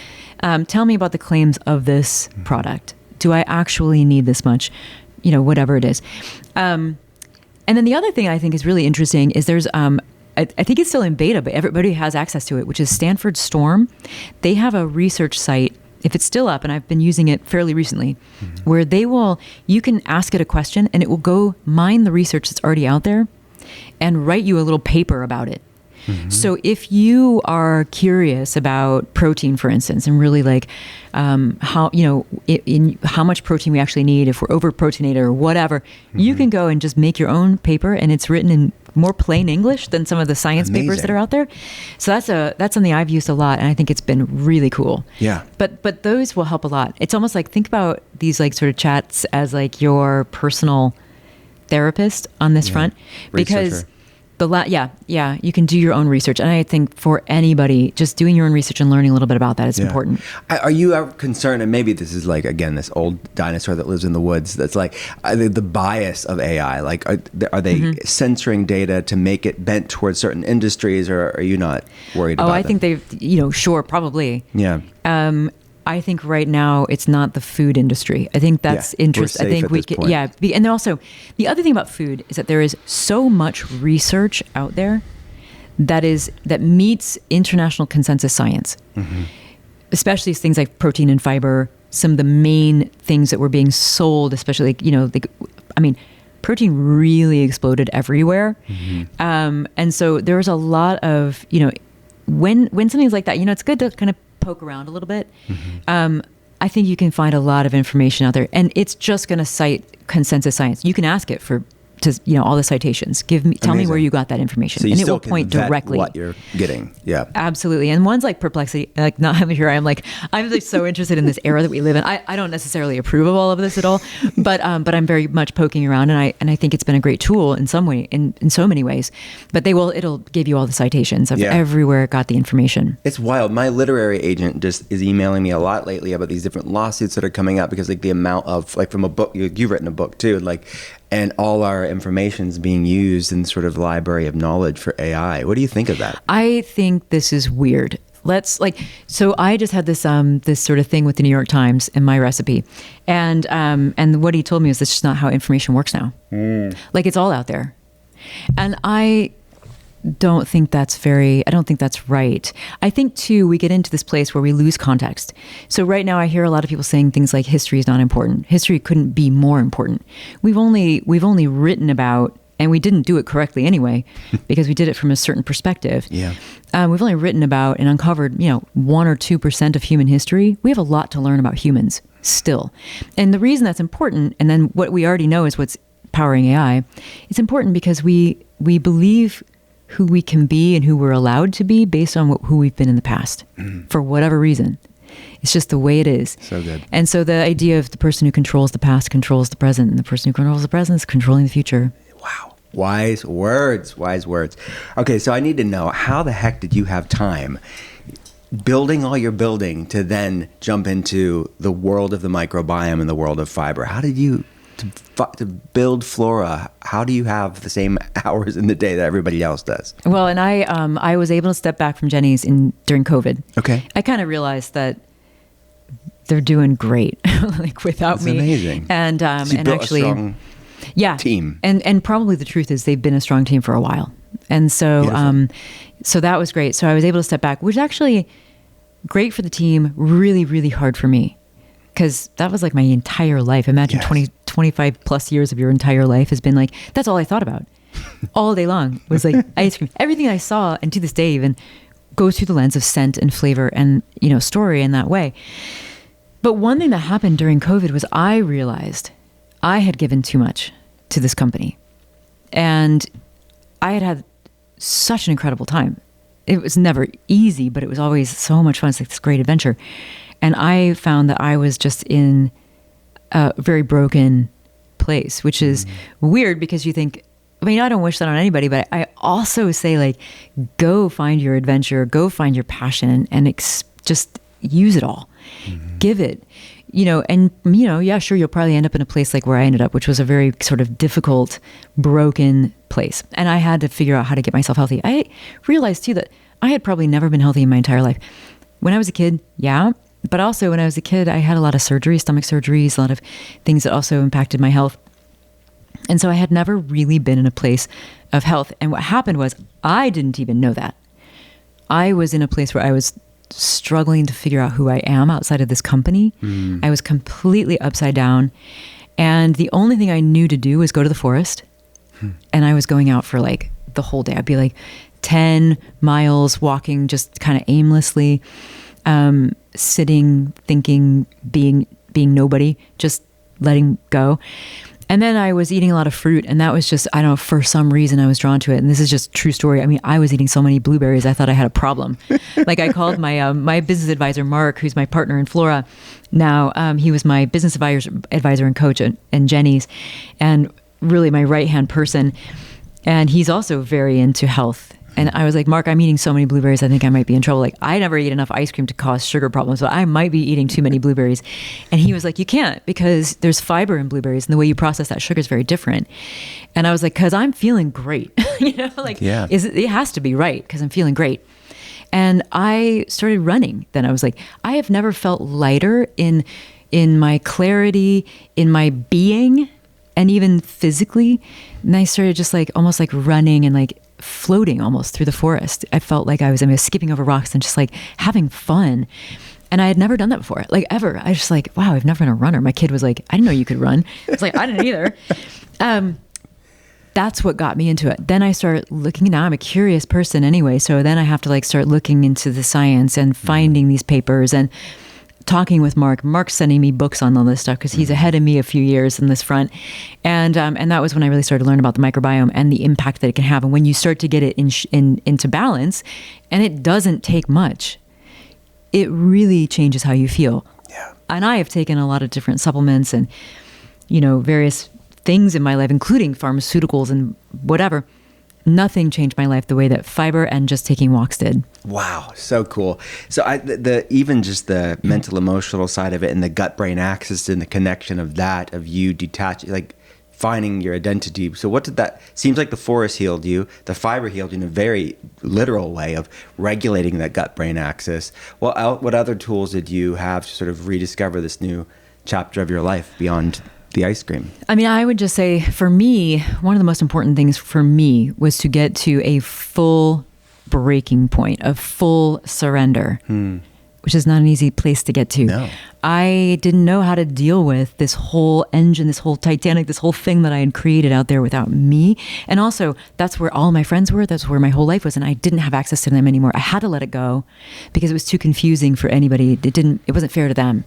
Tell me about the claims of this product. Do I actually need this much? Whatever it is. And then the other thing I think is really interesting is there's, I think it's still in beta, but everybody has access to it, which is Stanford Storm. They have a research site, if it's still up, and I've been using it fairly recently, where you can ask it a question and it will go mine the research that's already out there and write you a little paper about it. Mm-hmm. So if you are curious about protein, for instance, and really like how much protein we actually need, if we're over proteinated or whatever, you can go and just make your own paper, and it's written in more plain English than some of the science papers that are out there. So that's something I've used a lot, and I think it's been really cool.
Yeah.
But those will help a lot. It's almost like, think about these like sort of chats as like your personal therapist on this front, because you can do your own research. And I think for anybody, just doing your own research and learning a little bit about that is important.
Are you ever concerned, and maybe this is like, again, this old dinosaur that lives in the woods, that's like the bias of AI? Like, are they censoring data to make it bent towards certain industries, or are you not worried about that?
I think they've, sure, probably.
Yeah.
I think right now it's not the food industry. I think that's interesting. I think we could, and then also the other thing about food is that there is so much research out there that meets international consensus science, especially things like protein and fiber. Some of the main things that were being sold, especially protein really exploded everywhere, and so there's a lot of when something's like that, it's good to kind of poke around a little bit. I think you can find a lot of information out there, and it's just going to cite consensus science. You can ask it to all the citations. Tell me where you got that information,
so
and it will point directly
what you're getting. Yeah,
absolutely. And one's like Perplexity. Like, not here. I'm like so interested in this era that we live in. I don't necessarily approve of all of this at all, but I'm very much poking around, and I think it's been a great tool in some way, in so many ways. But it'll give you all the citations of everywhere it got the information.
It's wild. My literary agent just is emailing me a lot lately about these different lawsuits that are coming out, because like the amount of, like, from a book, you've written a book too, like, and all our information's being used in sort of library of knowledge for AI. What do you think of that?
I think this is weird. So I just had this this sort of thing with the New York Times in my recipe, and what he told me was that's just not how information works now. Like, it's all out there, and I don't think that's right. I think too, we get into this place where we lose context. So right now I hear a lot of people saying things like history is not important. History couldn't be more important. We've only written about, and we didn't do it correctly anyway, because we did it from a certain perspective.
Yeah.
We've only written about and uncovered, 1 or 2% of human history. We have a lot to learn about humans still. And the reason that's important, and then what we already know is what's powering AI, it's important because we believe who we can be and who we're allowed to be based on who we've been in the past, for whatever reason. It's just the way it is.
So good.
And so the idea of the person who controls the past controls the present, and the person who controls the present is controlling the future.
Wow. Wise words. Okay, so I need to know, how the heck did you have time building all your building to then jump into the world of the microbiome and the world of fiber? How did you, to build Flora, how do you have the same hours in the day that everybody else does?
Well, and I was able to step back from Jeni's during COVID.
Okay.
I kind of realized that they're doing great, like without me.
That's amazing.
And
so you
and
built
actually,
a strong team.
And probably the truth is they've been a strong team for a while. And so so that was great. So I was able to step back, which is actually great for the team, really, really hard for me. Because that was like my entire life. Imagine 25 plus years of your entire life has been like, that's all I thought about. All day long was like ice cream. Everything I saw, and to this day even, goes through the lens of scent and flavor and, story in that way. But one thing that happened during COVID was I realized I had given too much to this company. And I had such an incredible time. It was never easy, but it was always so much fun. It's like this great adventure. And I found that I was just in a very broken place, which is weird because you think, I don't wish that on anybody, but I also say, like, go find your adventure, go find your passion, and just use it all. Give it, sure, you'll probably end up in a place like where I ended up, which was a very sort of difficult, broken place. And I had to figure out how to get myself healthy. I realized too that I had probably never been healthy in my entire life. When I was a kid, yeah. But also when I was a kid, I had a lot of surgeries, stomach surgeries, a lot of things that also impacted my health. And so I had never really been in a place of health. And what happened was I didn't even know that. I was in a place where I was struggling to figure out who I am outside of this company. I was completely upside down. And the only thing I knew to do was go to the forest. And I was going out for like the whole day. I'd be like 10 miles walking just kind of aimlessly, sitting, thinking, being nobody, just letting go. And then I was eating a lot of fruit, and that was just, I don't know, for some reason I was drawn to it. And this is just true story. I was eating so many blueberries, I thought I had a problem. Like, I called my business advisor, Mark, who's my partner in Flora. Now, he was my business advisor and coach and Jeni's, and really my right-hand person. And he's also very into health. And I was like, Mark, I'm eating so many blueberries, I think I might be in trouble. Like, I never eat enough ice cream to cause sugar problems, but I might be eating too many blueberries. And he was like, you can't, because there's fiber in blueberries, and the way you process that sugar is very different. And I was like, because I'm feeling great. It has to be right, because I'm feeling great. And I started running. Then I was like, I have never felt lighter in my clarity, in my being, and even physically. And I started just like almost like running and like floating almost through the forest. I felt like I was skipping over rocks and just like having fun. And I had never done that before, like ever. I was just like, wow, I've never been a runner. My kid was like, I didn't know you could run. I was like, I didn't either. That's what got me into it. Then I started looking. Now I'm a curious person anyway. So then I have to like start looking into the science and finding these papers and talking with Mark. Mark's sending me books on all this stuff because he's ahead of me a few years in this front. And that was when I really started to learn about the microbiome and the impact that it can have. And when you start to get it into balance, and it doesn't take much, it really changes how you feel.
Yeah.
And I have taken a lot of different supplements and, various things in my life, including pharmaceuticals and whatever. Nothing changed my life the way that fiber and just taking walks did.
Wow, so cool. So even just the mental, emotional side of it, and the gut-brain axis, and the connection of that, of you detaching, like finding your identity. So what did that, seems like the forest healed you, the fiber healed you in a very literal way of regulating that gut-brain axis. What other tools did you have to sort of rediscover this new chapter of your life beyond the ice cream?
I mean, I would just say for me, one of the most important things for me was to get to a full breaking point, of full surrender, which is not an easy place to get to.
No.
I didn't know how to deal with this whole engine, this whole Titanic, this whole thing that I had created out there without me. And also, that's where all my friends were. That's where my whole life was. And I didn't have access to them anymore. I had to let it go because it was too confusing for anybody. It wasn't fair to them.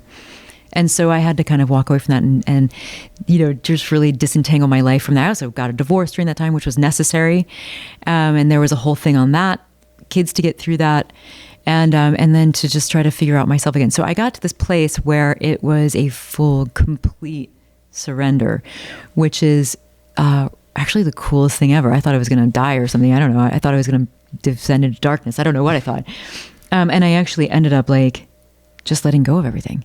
And so I had to kind of walk away from that and just really disentangle my life from that. I also got a divorce during that time, which was necessary. And there was a whole thing on that, kids to get through that. And then to just try to figure out myself again. So I got to this place where it was a full, complete surrender, which is actually the coolest thing ever. I thought I was going to die or something. I don't know. I thought I was going to descend into darkness. I don't know what I thought. And I actually ended up just letting go of everything.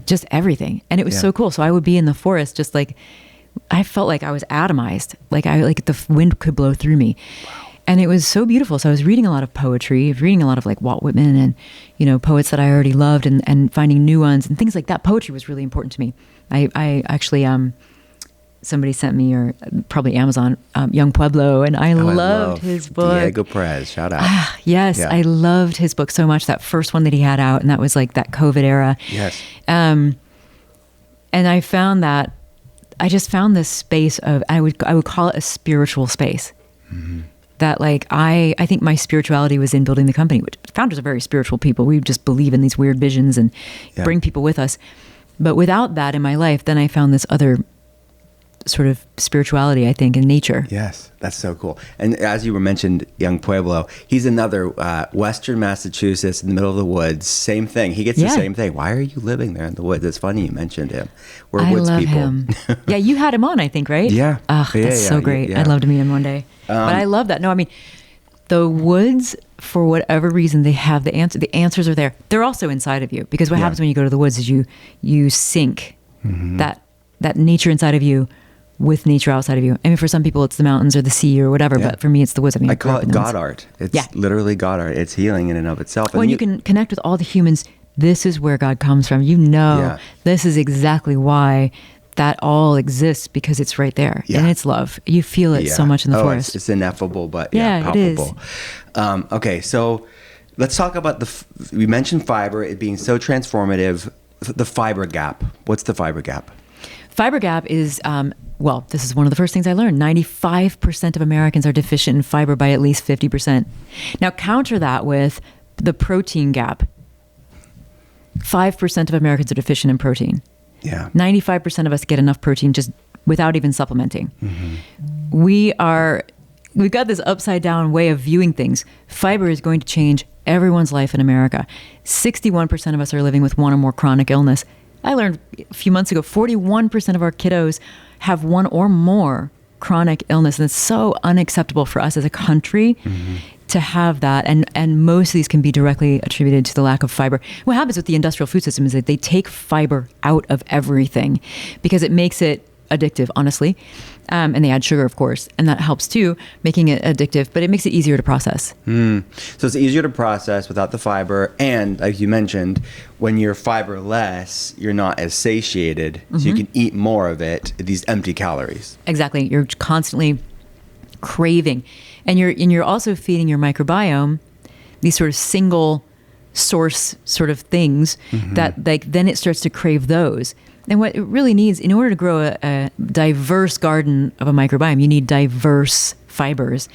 Just everything. And it was so cool. So I would be in the forest just I felt like I was atomized. Like the wind could blow through me. Wow. And it was so beautiful. So I was reading a lot of poetry, reading a lot of Walt Whitman and, poets that I already loved and finding new ones and things like that. Poetry was really important to me. I actually, somebody sent me, or probably Amazon, Young Pueblo, and I loved his book.
Diego Perez, shout out.
Yes, yeah. I loved his book so much. That first one that he had out, and that was that COVID era.
Yes.
And I found that, I just found this space of, I would call it a spiritual space. Mm-hmm. That I think my spirituality was in building the company, which founders are very spiritual people. We just believe in these weird visions and bring people with us. But without that in my life, then I found this other sort of spirituality, I think, in nature.
Yes, that's so cool. And as you mentioned, Young Pueblo, he's another Western Massachusetts in the middle of the woods. Same thing. He gets the same thing. Why are you living there in the woods? It's funny you mentioned him. We're woods
love
people.
Him. Yeah, you had him on, I think, right?
Yeah.
Oh, that's so great. I'd love to meet him one day. But I love that. No, I mean, the woods, for whatever reason, they have the answer. The answers are there. They're also inside of you, because what happens when you go to the woods is you sync that nature inside of you with nature outside of you. I mean, for some people it's the mountains or the sea or whatever, but for me it's the woods. I mean,
I call it God art. It's literally God art. It's healing in and of itself.
When you can connect with all the humans, this is where God comes from. This is exactly why that all exists, because it's right there. And it's love. You feel it so much in the forest.
It's ineffable, but palpable.
It is.
Okay, so let's talk about we mentioned fiber, it being so transformative. The fiber gap. What's the fiber gap?
Fiber gap is, this is one of the first things I learned. 95% of Americans are deficient in fiber by at least 50%. Now counter that with the protein gap. 5% of Americans are deficient in protein.
Yeah.
95% of us get enough protein just without even supplementing. Mm-hmm. We've got this upside down way of viewing things. Fiber is going to change everyone's life in America. 61% of us are living with one or more chronic illness. I learned a few months ago, 41% of our kiddos have one or more chronic illness. And it's so unacceptable for us as a country to have that. And most of these can be directly attributed to the lack of fiber. What happens with the industrial food system is that they take fiber out of everything because it makes it addictive, honestly. And they add sugar, of course, and that helps too, making it addictive, but it makes it easier to process.
So it's easier to process without the fiber. And like you mentioned, when you're fiberless, you're not as satiated, so you can eat more of it, these empty calories.
Exactly. You're constantly craving. And you're also feeding your microbiome these sort of single source sort of things that then it starts to crave those. And what it really needs, in order to grow a diverse garden of a microbiome, you need diverse fibers,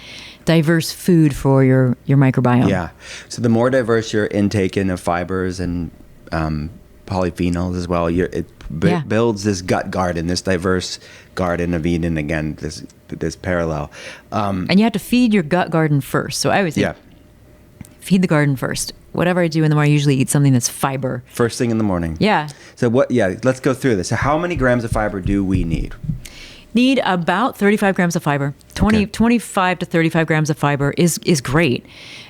diverse food for your microbiome.
Yeah. So the more diverse your intake in of fibers and polyphenols as well, it builds this gut garden, this diverse garden of Eden. Again, this parallel.
And you have to feed your gut garden first. So I always say, feed the garden first. Whatever I do in the morning, I usually eat something that's fiber.
First thing in the morning.
Yeah.
So let's go through this. So how many grams of fiber do we need?
need about 35 grams of fiber. 25 to 35 grams of fiber is great.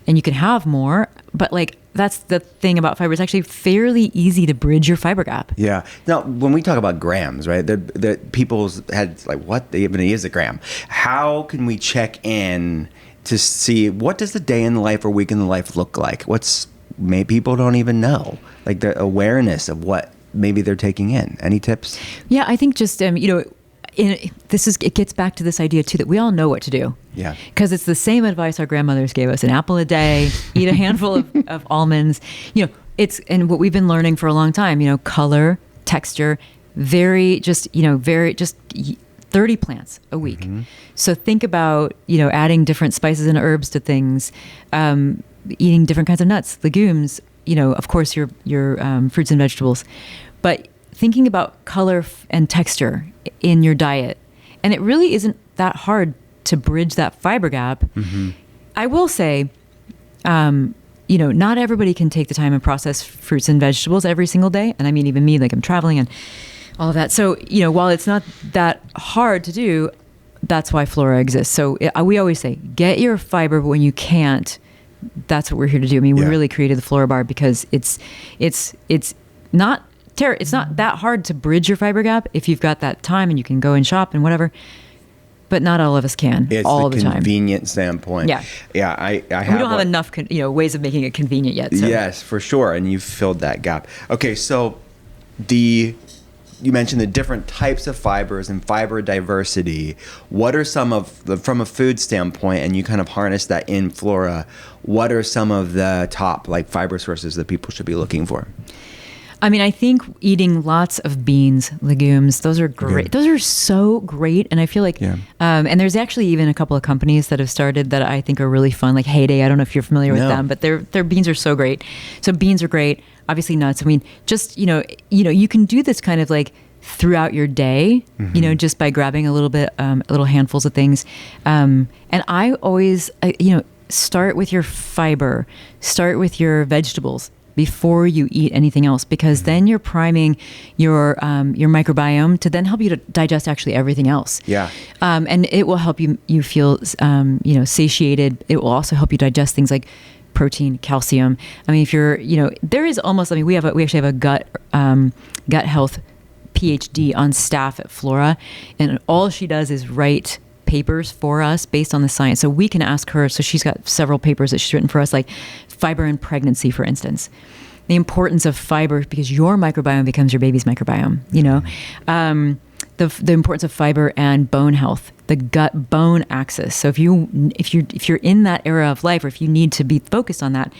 And you can have more, but like that's the thing about fiber. It's actually fairly easy to bridge your fiber gap.
Yeah. Now, when we talk about grams, right, the people's heads like, what even is a gram? How can we check in to see what does the day in the life or week in the life look like? Maybe people don't even know, like the awareness of what maybe they're taking in. Any tips?
Yeah, I think just, it gets back to this idea too, that we all know what to do.
Yeah.
Because it's the same advice our grandmothers gave us: an apple a day, eat a handful of almonds. And what we've been learning for a long time, color, texture, very 30 plants a week. Mm-hmm. So think about, adding different spices and herbs to things, eating different kinds of nuts, legumes, of course your fruits and vegetables, but thinking about color and texture in your diet. And it really isn't that hard to bridge that fiber gap. Mm-hmm. I will say, not everybody can take the time and process fruits and vegetables every single day. And I mean, even me, like I'm traveling and all of that. So, while it's not that hard to do, that's why Flora exists. So we always say, get your fiber, but when you can't, that's what we're here to do. I mean, we really created the Flora bar because it's not that hard to bridge your fiber gap if you've got that time and you can go and shop and whatever. But not all of us can all the time.
It's the convenient standpoint.
Yeah.
Yeah, I have.
We don't have enough, ways of making it convenient yet. So.
Yes, for sure. And you've filled that gap. Okay, so you mentioned the different types of fibers and fiber diversity. What are some from a food standpoint, and you kind of harness that in Flora, what are some of the top fiber sources that people should be looking for?
I mean, I think eating lots of beans, legumes, those are great. Those are so great. And I feel like, and there's actually even a couple of companies that have started that I think are really fun, like Heyday. I don't know if you're familiar with them, but their beans are so great. So beans are great. Obviously nuts. I mean, just, you can do this kind of throughout your day, just by grabbing a little handfuls of things. And I always, start with your fiber, start with your vegetables before you eat anything else, because then you're priming your microbiome to then help you to digest actually everything else. Yeah. And it will help you feel, satiated. It will also help you digest things like protein, calcium. I mean, if you're, there is almost, we actually have a gut health PhD on staff at Flora, and all she does is write papers for us based on the science. So we can ask her. So she's got several papers that she's written for us, like fiber in pregnancy, for instance. The importance of fiber, because your microbiome becomes your baby's microbiome, the importance of fiber and bone health, the gut bone axis. So if you're in that era of life, or if you need to be focused on that,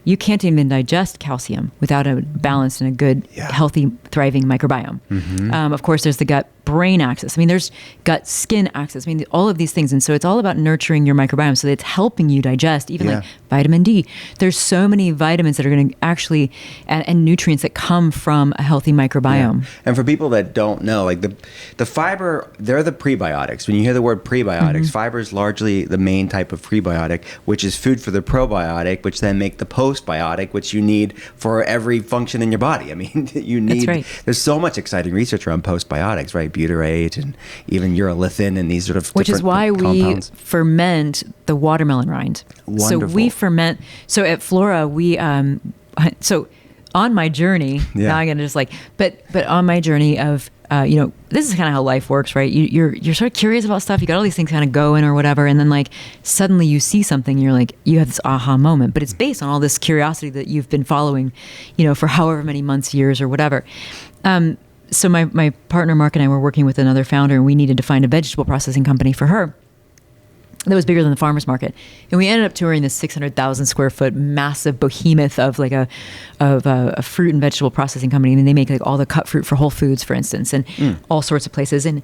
you can't even digest calcium without a balanced and a good, healthy, thriving microbiome. Mm-hmm. Of course, there's the gut-brain axis. I mean, there's gut-skin axis. I mean, all of these things. And so it's all about nurturing your microbiome so that it's helping you digest, even like vitamin D. There's so many vitamins that are going to actually, and nutrients that come from a healthy microbiome.
Yeah. And for people that don't know, like the fiber, they're the prebiotics. When you hear the word prebiotics, fiber is largely the main type of prebiotic, which is food for the probiotic, which then make the postbiotic, which you need for every function in your body. I mean, you need, there's so much exciting research around postbiotics, right? Butyrate and even urolithin and these sort of
which is why
compounds.
We ferment the watermelon rind.
Wonderful.
So we ferment. So at Flora, we, so on my journey, now I'm going to just but on my journey of, this is kind of how life works, right? You're sort of curious about stuff. You got all these things kind of going or whatever. And then suddenly you see something and you're like, you have this aha moment, but it's based on all this curiosity that you've been following, for however many months, years or whatever. So my partner, Mark, and I were working with another founder, and we needed to find a vegetable processing company for her that was bigger than the farmer's market. And we ended up touring this 600,000 square foot massive behemoth of a fruit and vegetable processing company. I mean, they make all the cut fruit for Whole Foods, for instance, and all sorts of places. And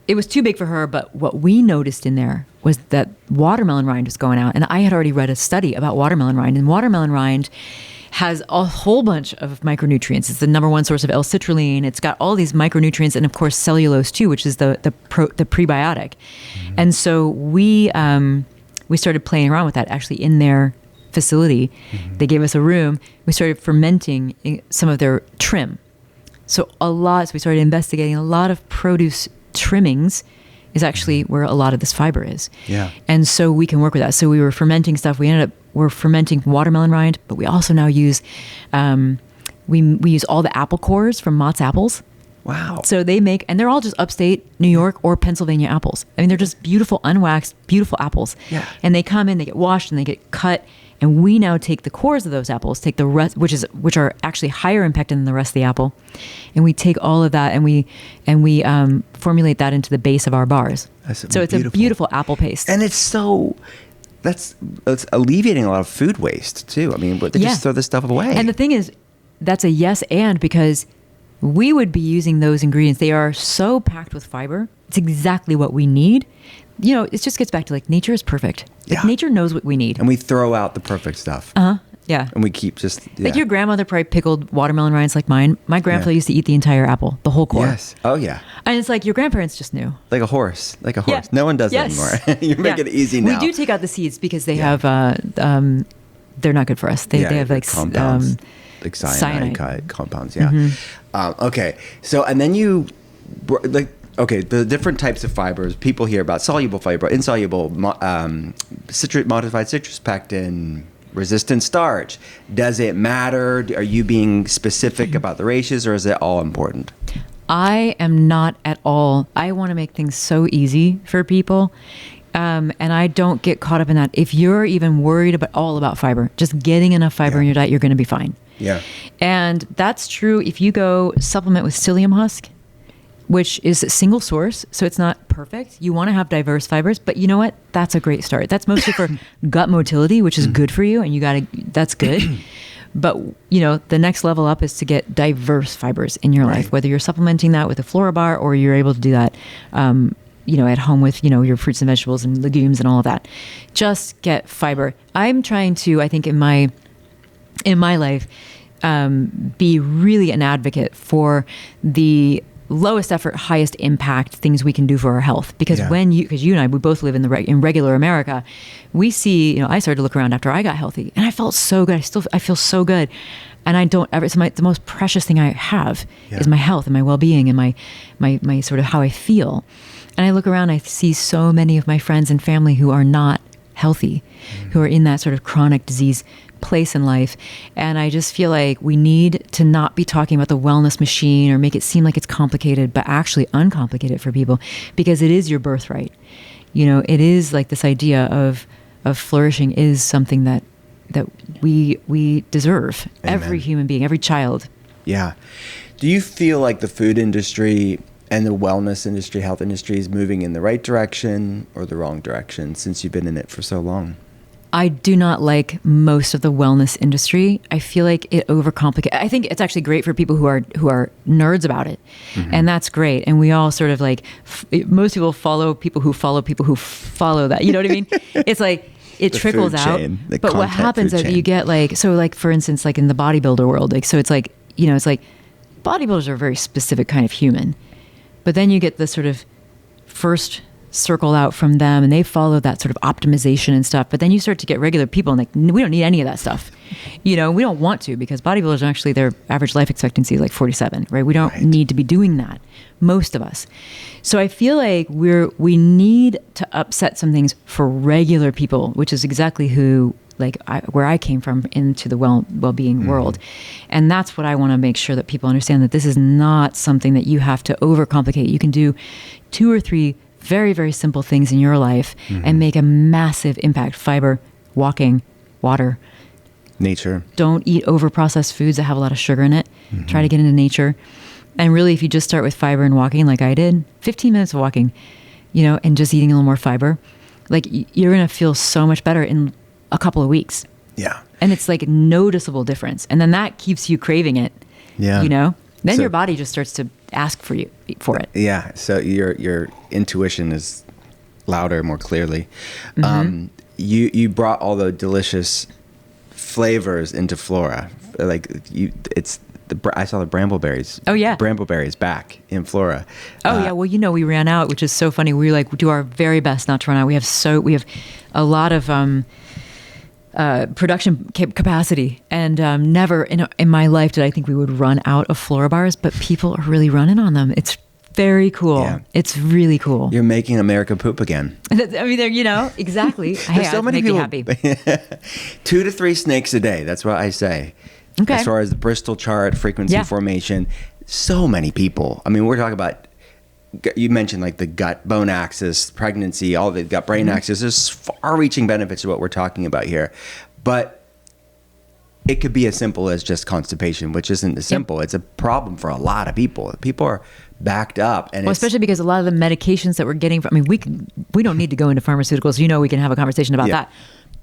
it was too big for her. But what we noticed in there was that watermelon rind was going out. And I had already read a study about watermelon rind, and watermelon rind has a whole bunch of micronutrients. It's the number one source of L-citrulline. It's got all these micronutrients, and of course cellulose too, which is the prebiotic. Mm-hmm. And so we started playing around with that actually in their facility. Mm-hmm. They gave us a room. We started fermenting some of their trim. So we started investigating a lot of produce trimmings is actually where a lot of this fiber is.
Yeah.
And so we can work with that. So we were fermenting stuff. We're fermenting watermelon rind, but we also now use, we use all the apple cores from Mott's apples.
Wow.
So and they're all just upstate New York or Pennsylvania apples. I mean, they're just beautiful, unwaxed, beautiful apples.
Yeah.
And they come in, they get washed, and they get cut. And we now take the cores of those apples, take the rest, which are actually higher impacted than the rest of the apple, and we take all of that and we formulate that into the base of our bars. So it's a beautiful apple paste.
And it's alleviating a lot of food waste too. I mean, they just throw this stuff away.
And the thing is, that's a yes and, because we would be using those ingredients. They are so packed with fiber. It's exactly what we need. You know, it just gets back to like nature is perfect. Like, nature knows what we need.
And we throw out the perfect stuff.
Yeah.
And we keep just... Yeah.
Like your grandmother probably pickled watermelon rinds like mine. My grandfather used to eat the entire apple, the whole core.
Yes. Oh, yeah.
And it's like your grandparents just knew.
Like a horse.
Yeah.
No one does that anymore. You're making it easy now.
We do take out the seeds because they have... they're not good for us. They have like...
compounds. Like cyanide compounds, yeah.
Mm-hmm.
Okay. So, and then the different types of fibers. People hear about soluble fiber, insoluble, modified citrus pectin, resistant starch. Does it matter? Are you being specific about the ratios, or is it all important?
I am not at all. I want to make things so easy for people. And I don't get caught up in that. If you're even worried about fiber, just getting enough fiber in your diet, you're going to be fine.
Yeah.
And that's true if you go supplement with psyllium husk, which is a single source, so it's not perfect. You want to have diverse fibers, but you know what? That's a great start. That's mostly for gut motility, which is good for you, and that's good. But, you know, the next level up is to get diverse fibers in your life, whether you're supplementing that with a Flora bar or you're able to do that, at home with, your fruits and vegetables and legumes and all of that. Just get fiber. I'm trying to, I think in my life, be really an advocate for the lowest effort, highest impact things we can do for our health. Because because you and I, we both live in regular America, we see, I started to look around after I got healthy and I felt so good. I feel so good. And I don't ever, the most precious thing I have is my health and my well-being and my sort of how I feel. And I look around, I see so many of my friends and family who are not healthy, who are in that sort of chronic disease place in life. And I just feel like we need to not be talking about the wellness machine or make it seem like it's complicated, but actually uncomplicate it for people, because it is your birthright. It is like this idea of flourishing is something that we deserve. Amen. Every human being, every child.
Yeah. Do you feel like the food industry and the wellness industry, health industry is moving in the right direction or the wrong direction since you've been in it for so long?
I do not like most of the wellness industry. I feel like it overcomplicates. I think it's actually great for people who are nerds about it, and that's great. And we all sort of like most people follow people who follow that. You know what I mean? It's like it trickles out. But what happens is you get for instance, like in the bodybuilder world, it's like bodybuilders are a very specific kind of human, but then you get the sort of first circle out from them and they follow that sort of optimization and stuff. But then you start to get regular people and we don't need any of that stuff. We don't want to, because bodybuilders actually, their average life expectancy is like 47, right? We don't need to be doing that, most of us. So I feel like we need to upset some things for regular people, which is exactly where I came from into the well-being world. And that's what I want to make sure that people understand, that this is not something that you have to overcomplicate. You can do 2 or 3 very, very simple things in your life and make a massive impact. Fiber, walking, water.
Nature.
Don't eat over-processed foods that have a lot of sugar in it. Try to get into nature. And really, if you just start with fiber and walking like I did, 15 minutes of walking, and just eating a little more fiber, you're going to feel so much better in a couple of weeks.
Yeah.
And it's like a noticeable difference. And then that keeps you craving it.
Yeah.
Then your body just starts to ask for it.
Yeah. So your intuition is louder, more clearly. You brought all the delicious flavors into Flora. I saw the brambleberries. Oh yeah. Brambleberries back in Flora.
Oh yeah. Well, we ran out, which is so funny. We do our very best not to run out. We have a lot of production capacity. And never in my life did I think we would run out of Flora bars, but people are really running on them. It's very cool. Yeah. It's really cool.
You're making America poop again.
I mean, exactly. Hey,
so many people happy. 2 to 3 snakes a day. That's what I say.
Okay.
As far as the Bristol chart, frequency formation, so many people. I mean, we're talking about, you mentioned like the gut bone axis, pregnancy, all the gut brain axis. There's far-reaching benefits to what we're talking about here. But it could be as simple as just constipation, which isn't as simple. Yep. It's a problem for a lot of people. People are backed up. And
especially because a lot of the medications that we're getting from, I mean, we don't need to go into pharmaceuticals. We can have a conversation about that.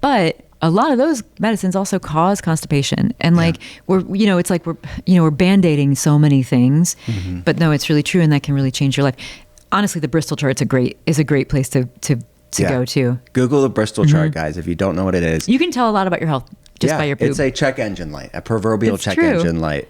But a lot of those medicines also cause constipation. And like it's like we're band-aiding so many things, but no, it's really true. And that can really change your life. Honestly, the Bristol chart is a great place to go to.
Google the Bristol chart, guys, if you don't know what it is.
You can tell a lot about your health just by your poop.
It's a check engine light, a proverbial check engine light.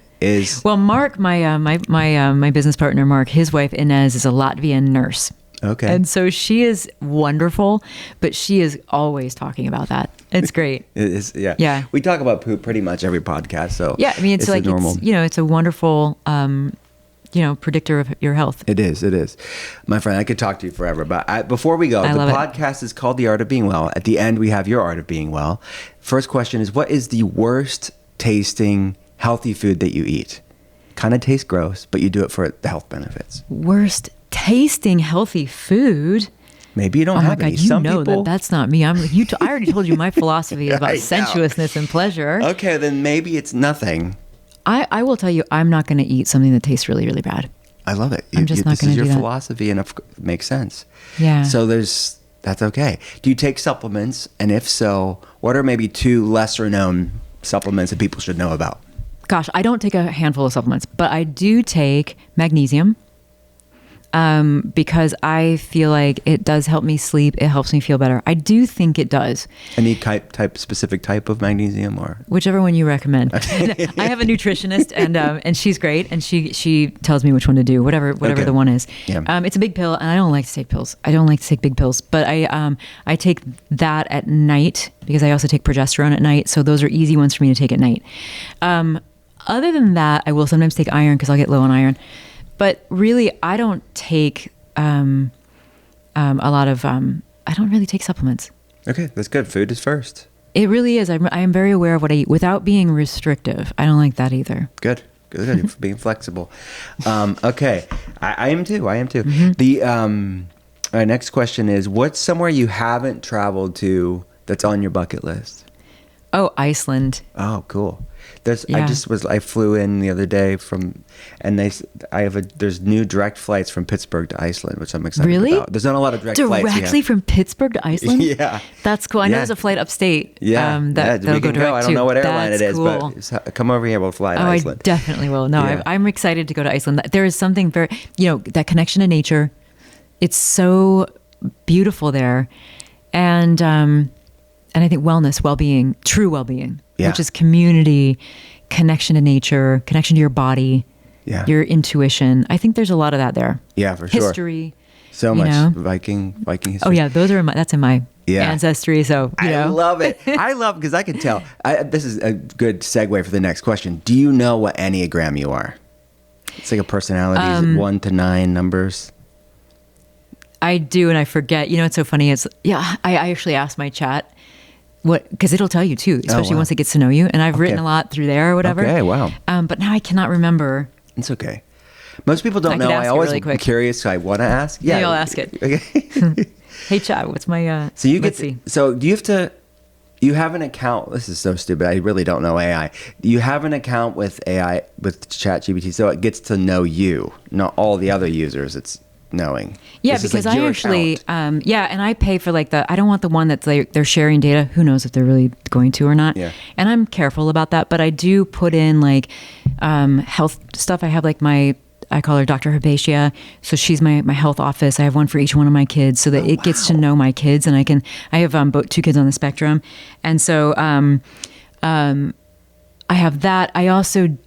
Well, Mark, my business partner, Mark, his wife Inez is a Latvian nurse.
Okay.
And so she is wonderful, but she is always talking about that. It's great.
It is, yeah. Yeah. We talk about poop pretty much every podcast, so
yeah. I mean, it's like normal. It's a wonderful, predictor of your health.
It is. My friend, I could talk to you forever, but before we go, the podcast is called The Art of Being Well. At the end, we have your Art of Being Well. First question is, what is the worst tasting healthy food that you eat? Kind of tastes gross, but you do it for the health benefits.
Worst tasting healthy food?
Maybe you don't have any.
Some people, that's not me. I already told you my philosophy is about sensuousness and pleasure.
Okay, then maybe it's nothing.
I will tell you, I'm not going to eat something that tastes really, really bad.
I love it.
I'm just not going to do that.
This is your philosophy, and it makes sense.
Yeah.
So that's okay. Do you take supplements? And if so, what are maybe 2 lesser known supplements that people should know about?
Gosh, I don't take a handful of supplements, but I do take magnesium. Because I feel like it does help me sleep. It helps me feel better. I do think it does.
Any specific type of magnesium, or
whichever one you recommend. I have a nutritionist, and she's great, and she tells me which one to do, whatever the one is. Yeah. It's a big pill, and I don't like to take pills. I don't like to take big pills, but I take that at night because I also take progesterone at night. So those are easy ones for me to take at night. Other than that, I will sometimes take iron because I'll get low on iron. But really, I don't take a lot of. I don't really take supplements.
Okay, that's good. Food is first.
It really is. I am very aware of what I eat without being restrictive. I don't like that either.
Good. For being flexible. Okay, I am too.
Mm-hmm.
The next question is: what's somewhere you haven't traveled to that's on your bucket list?
Oh, Iceland.
Oh, cool. I flew in the other day there's new direct flights from Pittsburgh to Iceland, which I'm excited about. There's not a lot of direct flights.
Directly from Pittsburgh to Iceland?
Yeah.
That's cool. I know there's a flight upstate.
Yeah.
That'll go direct to.
I don't know what airline it is,
cool.
but come over here, we'll fly to Iceland.
I definitely will. No, I'm excited to go to Iceland. There is something very, that connection to nature. It's so beautiful there. And I think wellness, well-being, true well-being, which is community, connection to nature, connection to your body, your intuition. I think there's a lot of that there.
Yeah, for sure.
History.
So much Viking history.
Oh yeah, that's in my ancestry. So
I love it. Because I can tell. This is a good segue for the next question. Do you know what Enneagram you are? It's like a personality, 1 to 9 numbers.
I do, and I forget. It's so funny. I actually asked my chat. Because it'll tell you too, especially once it gets to know you. And I've written a lot through there or whatever.
Okay, wow.
But now I cannot remember.
It's okay. Most people don't know. I always am curious, so I want to ask.
Yeah, I'll ask it.
Okay.
Hey, chat. What's my?
So do you have to? You have an account. This is so stupid. I really don't know AI. You have an account with AI with ChatGPT, so it gets to know you, not all the other users. It's knowing.
Yeah, because I actually, and I pay for I don't want the one that's they're sharing data. Who knows if they're really going to or not. Yeah. And I'm careful about that, but I do put in health stuff. I have I call her Dr. Herbatia. So she's my health office. I have one for each one of my kids so that it gets to know my kids. And I have both 2 kids on the spectrum. And so I have that. I also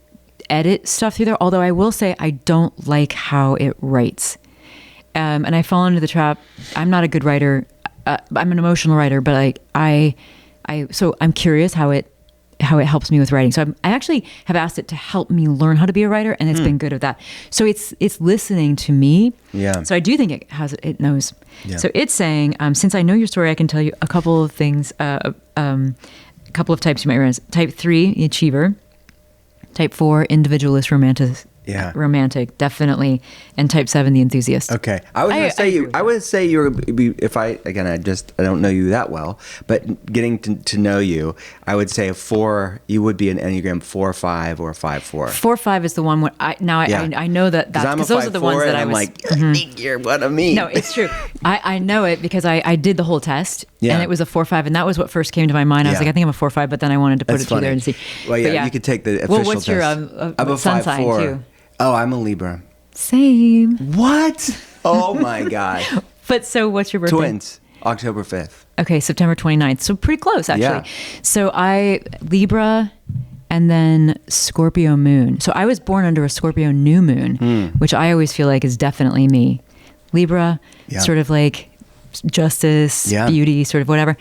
edit stuff through there. Although I will say I don't like how it writes. And I fall into the trap. I'm not a good writer. I'm an emotional writer, but I I'm curious how it helps me with writing. So I actually have asked it to help me learn how to be a writer, and it's been good at that. So it's listening to me.
Yeah.
So I do think it knows.
Yeah.
So it's saying, since I know your story, I can tell you a couple of things, a couple of types you might realize. Type 3, the achiever. Type 4, individualist, romantic, definitely, and type 7, the enthusiast.
Okay, I would say you're. If I don't know you that well, but getting to know you, I would say a 4. You would be an Enneagram 4-5 or 5-4.
4-5 is the one where I know that because those are the ones that
I'm like, I think you're one of me.
No, it's true. I know it because I did the whole test, and it was a 4-5, and that was what first came to my mind. I was like, I think I'm a 4-5, but then I wanted to put it through there and see.
Well, you could take the official
what's
test.
your
I'm a
sun sign
5-4
too?
Oh, I'm a Libra.
Same.
What? Oh my God.
But so what's your birthday?
Twins, October 5th.
Okay, September 29th. So pretty close, actually.
Yeah.
So I, Libra, and then Scorpio moon. So I was born under a Scorpio new moon, which I always feel like is definitely me. Libra, sort of like justice, beauty, sort of whatever.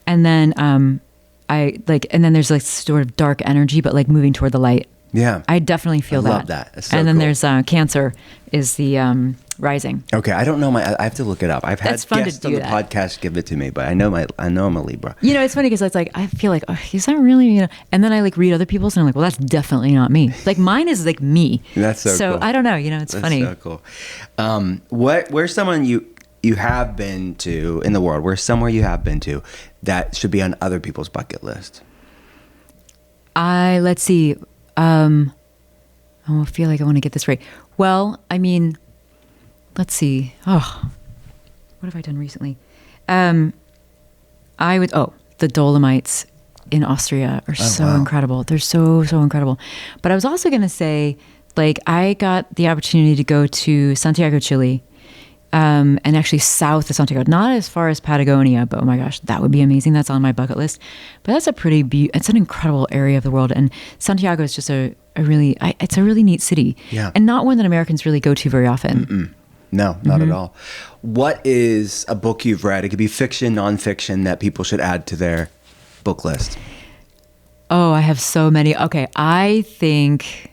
And then and then there's like sort of dark energy, but like moving toward the light.
Yeah.
I definitely feel that.
I love that. That's so
and then
cool.
There's Cancer is the rising.
Okay, I don't know I have to look it up. I've had guests on the
that.
podcast give it to me, but I know I'm a Libra.
You know, it's funny because it's like I feel like, is that really, you know? And then I like read other people's and I'm like, well, that's definitely not me. Like mine is like me.
That's so cool.
I don't know. You know, it's funny.
That's so cool. Where's someone you have been to in the world? Where's somewhere you have been to that should be on other people's bucket list?
Let's see. I feel like I want to get this right. Well, I mean, let's see. Oh, what have I done recently? The Dolomites in Austria are so incredible. They're so incredible. But I was also going to say, like, I got the opportunity to go to Santiago, Chile, and actually south of Santiago, not as far as Patagonia, but oh my gosh, that would be amazing. That's on my bucket list. But that's it's an incredible area of the world. And Santiago is just it's a really neat city.
Yeah.
And not one that Americans really go to very often.
Mm-mm. No, not at all. What is a book you've read? It could be fiction, nonfiction, that people should add to their book list.
Oh, I have so many. Okay, I think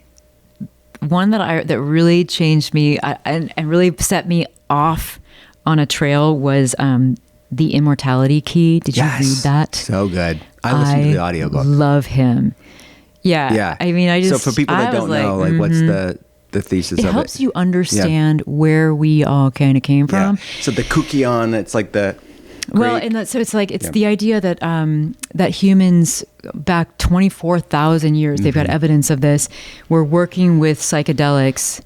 one that really changed me and really set me off on a trail was The Immortality Key. Did you read that?
So good. I listened to the audiobook.
Love him. Yeah.
Yeah.
I mean,
so for people that don't know, like, what's the thesis of it?
It helps you understand where we all kind of came from.
Yeah. So the Kukion, it's like the
so it's like the idea that that humans back 24,000 years, they've got evidence of this, were working with psychedelics.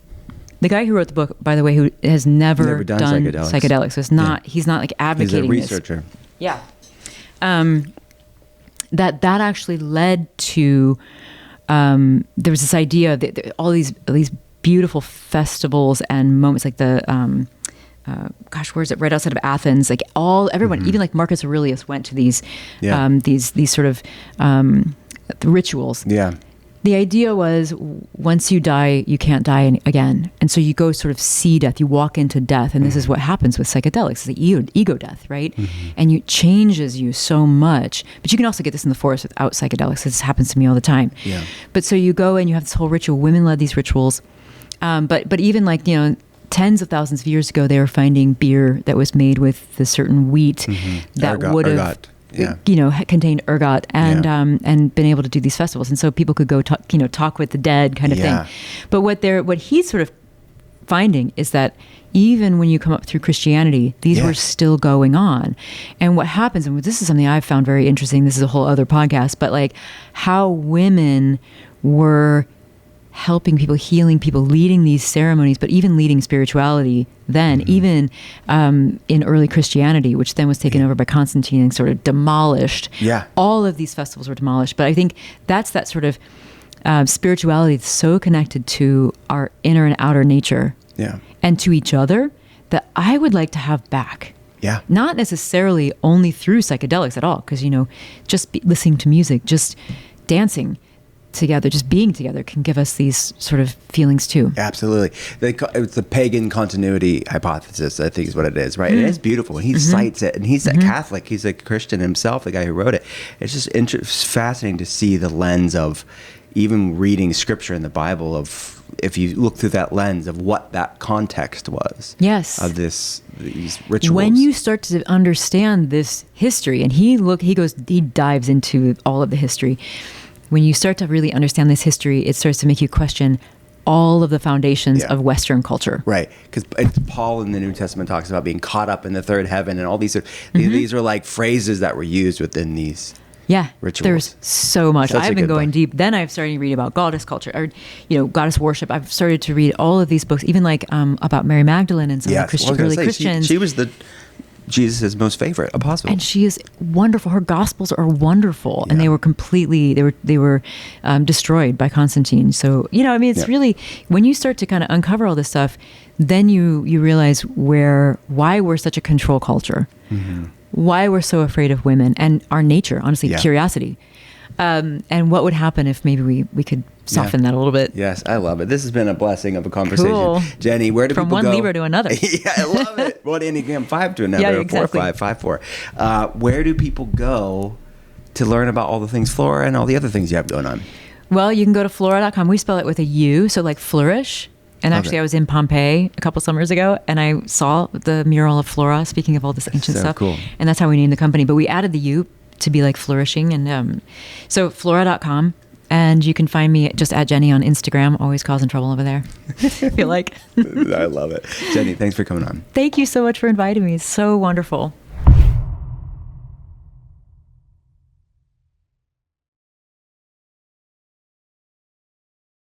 The guy who wrote the book, by the way, who has never done psychedelics, so he's not like advocating this.
He's a researcher.
Yeah. That actually led to there was this idea that all these beautiful festivals and moments, like the where is it? Right outside of Athens, like everyone, even like Marcus Aurelius went to these sort of rituals. Yeah. The idea was once you die, you can't die again. And so you go sort of see death, you walk into death. And this is what happens with psychedelics, the ego death, right? And it changes you so much. But you can also get this in the forest without psychedelics. This happens to me all the time. Yeah. But so you go and you have this whole ritual. Women led these rituals. But even like, you know, tens of thousands of years ago, they were finding beer that was made with the certain wheat that would have... contained ergot and been able to do these festivals. And so people could go talk with the dead kind of thing. But what he's sort of finding is that even when you come up through Christianity, these were still going on. And what happens, and this is something I've found very interesting, this is a whole other podcast, but like how women were helping people, healing people, leading these ceremonies, but even leading spirituality then, even in early Christianity, which then was taken over by Constantine and sort of demolished. Yeah. All of these festivals were demolished. But I think that's that sort of spirituality that's so connected to our inner and outer nature and to each other that I would like to have back. Yeah. Not necessarily only through psychedelics at all, because, you know, just listening to music, just dancing, together, just being together, can give us these sort of feelings too.
Absolutely. It's the pagan continuity hypothesis, I think is what it is, right? And it is beautiful. He cites it, and he's a Catholic. He's a Christian himself, the guy who wrote it. It's just fascinating to see the lens of even reading scripture in the Bible, of if you look through that lens of what that context was.
Yes.
Of these rituals.
When you start to understand this history, and he dives into all of the history. When you start to really understand this history, it starts to make you question all of the foundations of Western culture.
Right. Because Paul in the New Testament talks about being caught up in the third heaven, and all these are like phrases that were used within these rituals.
There's so much. I've been going
book.
deep. Then I've started to read about goddess culture, or goddess worship. I've started to read all of these books, even like about Mary Magdalene and some of the early Christians.
She was Jesus' most favorite apostle,
and she is wonderful. Her gospels are wonderful, and they were completely destroyed by Constantine. So it's really, when you start to kind of uncover all this stuff, then you realize why we're such a control culture. Why we're so afraid of women, and our nature, honestly, curiosity. And what would happen if maybe we could soften that a little bit.
Yes, I love it. This has been a blessing of a conversation.
Cool.
Jeni, where do
From
people go?
From one Libra to another.
Yeah, I love it. One Enneagram 5 to another.
Yeah, exactly.
4-5, 5-4. Where do people go to learn about all the things Flora and all the other things you have going on?
Well, you can go to flora.com. We spell it with a U, so like flourish. And actually, I was in Pompeii a couple summers ago, and I saw the mural of Flora, speaking of all this ancient stuff.
Cool.
And that's how we named the company. But we added the U to be like flourishing. And so flora.com. And you can find me just at Jeni on Instagram, always causing trouble over there. I feel like.
I love it. Jeni, thanks for coming on.
Thank you so much for inviting me. It's so wonderful.